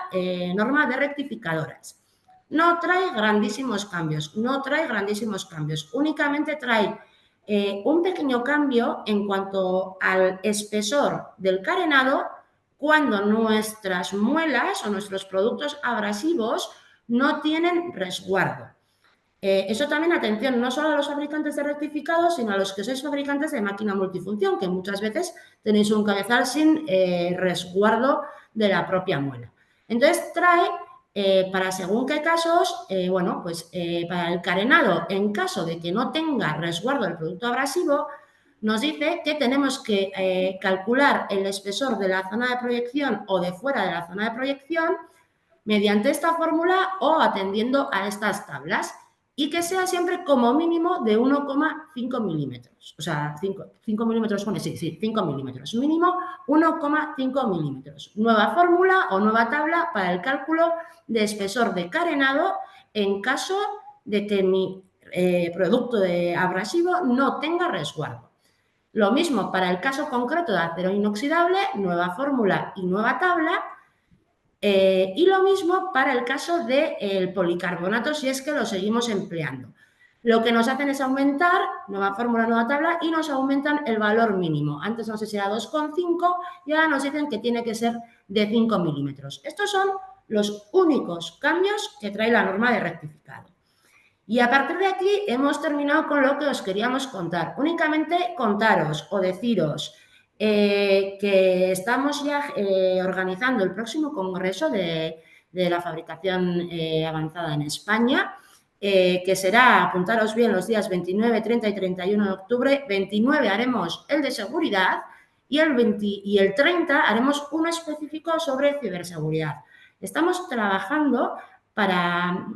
norma de rectificadoras. No trae grandísimos cambios, únicamente trae un pequeño cambio en cuanto al espesor del carenado cuando nuestras muelas o nuestros productos abrasivos no tienen resguardo. Eso también, atención, no solo a los fabricantes de rectificados, sino a los que sois fabricantes de máquina multifunción, que muchas veces tenéis un cabezal sin resguardo de la propia muela. Entonces, trae para según qué casos, bueno, pues para el carenado, en caso de que no tenga resguardo del producto abrasivo, nos dice que tenemos que calcular el espesor de la zona de proyección o de fuera de la zona de proyección mediante esta fórmula o atendiendo a estas tablas. y que sea siempre como mínimo de 1,5 milímetros. O sea, 5 milímetros pone, sí, 5 milímetros. Mínimo 1,5 milímetros. Nueva fórmula o nueva tabla para el cálculo de espesor de carenado en caso de que mi producto abrasivo no tenga resguardo. Lo mismo para el caso concreto de acero inoxidable, nueva fórmula y nueva tabla. Y lo mismo para el caso del policarbonato, si es que lo seguimos empleando. Lo que nos hacen es aumentar, nueva fórmula, nueva tabla, y nos aumentan el valor mínimo. Antes no sé si era 2,5 y ahora nos dicen que tiene que ser de 5 milímetros. Estos son los únicos cambios que trae la norma de rectificado. Y a partir de aquí hemos terminado con lo que os queríamos contar. Únicamente contaros o deciros que estamos ya organizando el próximo congreso de la fabricación avanzada en España, que será, apuntaros bien, los días 29, 30 y 31 de octubre. 29 haremos el de seguridad y el 30 haremos uno específico sobre ciberseguridad. Estamos trabajando para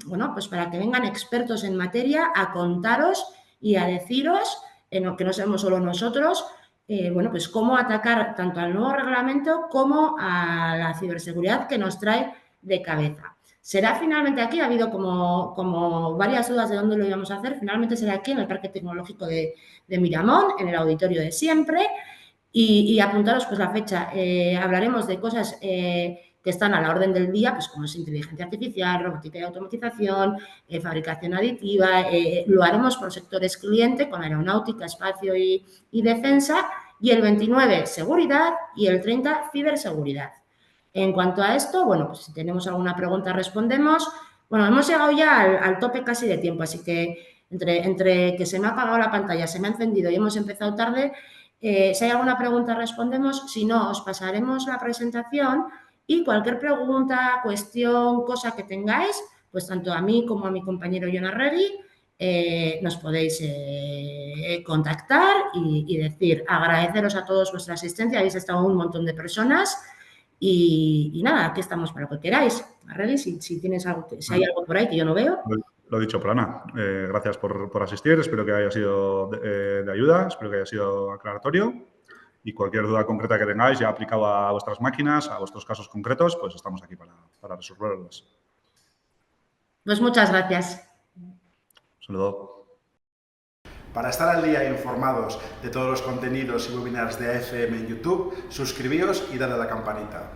que vengan expertos en materia a contaros y a deciros, que no seamos solo nosotros, pues cómo atacar tanto al nuevo reglamento como a la ciberseguridad que nos trae de cabeza. Será finalmente aquí, ha habido como varias dudas de dónde lo íbamos a hacer, finalmente será aquí en el Parque Tecnológico de Miramón, en el auditorio de siempre, y apuntaros pues la fecha. Hablaremos de cosas que están a la orden del día, pues como es inteligencia artificial, robótica y automatización, fabricación aditiva. Lo haremos por sectores cliente, con aeronáutica, espacio y defensa, y el 29 seguridad y el 30 ciberseguridad. En cuanto a esto, bueno, pues si tenemos alguna pregunta respondemos. Bueno, hemos llegado ya al tope casi de tiempo, así que entre que se me ha apagado la pantalla, se me ha encendido y hemos empezado tarde, si hay alguna pregunta respondemos, si no os pasaremos la presentación. Y cualquier pregunta, cuestión, cosa que tengáis, pues tanto a mí como a mi compañero Jon Arregui, nos podéis contactar y decir. Agradeceros a todos vuestra asistencia, habéis estado un montón de personas y nada, aquí estamos para lo que queráis. Arregui, si tienes algo, si hay algo por ahí que yo no veo. Lo dicho, Plana, gracias por asistir, espero que haya sido de ayuda, espero que haya sido aclaratorio. Y cualquier duda concreta que tengáis, ya aplicado a vuestras máquinas, a vuestros casos concretos, pues estamos aquí para resolverlos. Pues muchas gracias. Un saludo. Para estar al día e informados de todos los contenidos y webinars de AFM en YouTube, suscribíos y dale a la campanita.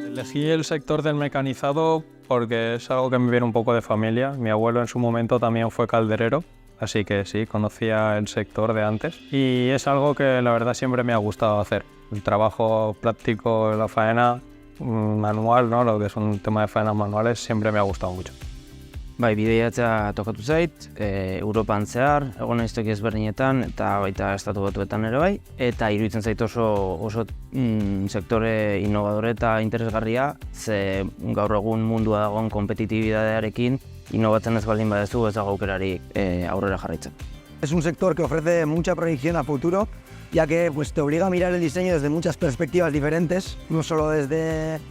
Elegí el sector del mecanizado porque es algo que me viene un poco de familia. Mi abuelo en su momento también fue calderero. Así que sí, conocía el sector de antes y es algo que la verdad siempre me ha gustado hacer. El trabajo práctico, la faena manual, ¿no? Lo que es un tema de faenas manuales, siempre me ha gustado mucho. Bai, bidaiatzea tokatu zait, Europan zehar, egon naiz toki ezberdinetan eta baita Estatu Batuetan ere bai, eta iruditzen zait oso sektore innovadore eta interesgarria, ze gaur egun mundua dagoen kompetitibidadearekin innovatzen ez baldin badezu ez dago aukerarik aurrera jarraitzen. Es un sector que ofrece mucha proyección a futuro, ya que pues, te obliga a mirar el diseño desde muchas perspectivas diferentes, no solo desde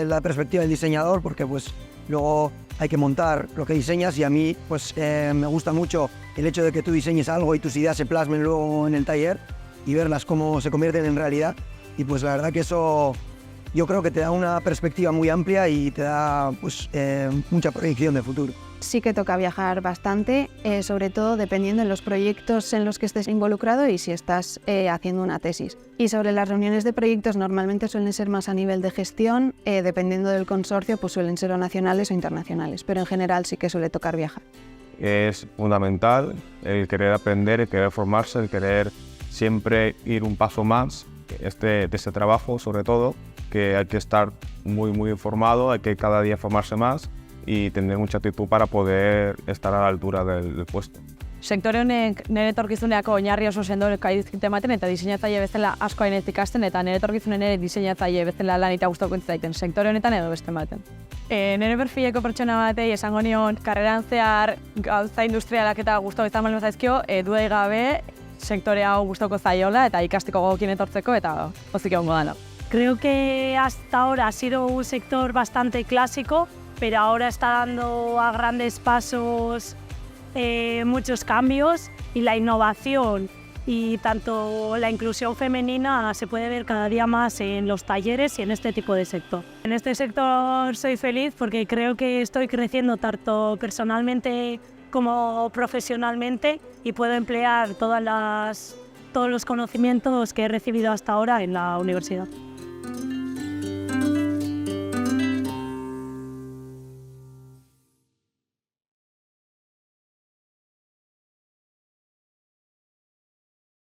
la perspectiva del diseñador, porque pues luego hay que montar lo que diseñas y a mí pues me gusta mucho el hecho de que tú diseñes algo y tus ideas se plasmen luego en el taller y verlas cómo se convierten en realidad, y pues la verdad que eso yo creo que te da una perspectiva muy amplia y te da pues, mucha proyección de futuro. Sí que toca viajar bastante, sobre todo dependiendo de los proyectos en los que estés involucrado y si estás haciendo una tesis. Y sobre las reuniones de proyectos normalmente suelen ser más a nivel de gestión, dependiendo del consorcio pues suelen ser o nacionales o internacionales, pero en general sí que suele tocar viajar. Es fundamental el querer aprender, el querer formarse, el querer siempre ir un paso más de este trabajo, sobre todo, que hay que estar muy informado, hay que cada día formarse más y tener mucha actitud para poder estar a la altura del puesto. Sektore honek nire etorkizuneako oinarri oso sendo dizkite ematen eta diseinatzaile bezala asko hainet ikasten eta nire etorkizunen ere diseinatzaile bezala lan eta gustoko zaiten sektore honetan edo beste baten. Nire perfileko pertsona batei esango nion karreran zehar gauza industrialak eta gustoko izan baldin zaizkio, dudai gabe sektore hau gustoko zaiola eta ikasteko gogokien etortzeko eta pozik egongo dela. Creo que hasta ahora ha sido un sector bastante clásico, pero ahora está dando a grandes pasos muchos cambios y la innovación y tanto la inclusión femenina se puede ver cada día más en los talleres y en este tipo de sector. En este sector soy feliz porque creo que estoy creciendo tanto personalmente como profesionalmente y puedo emplear todos los conocimientos que he recibido hasta ahora en la universidad.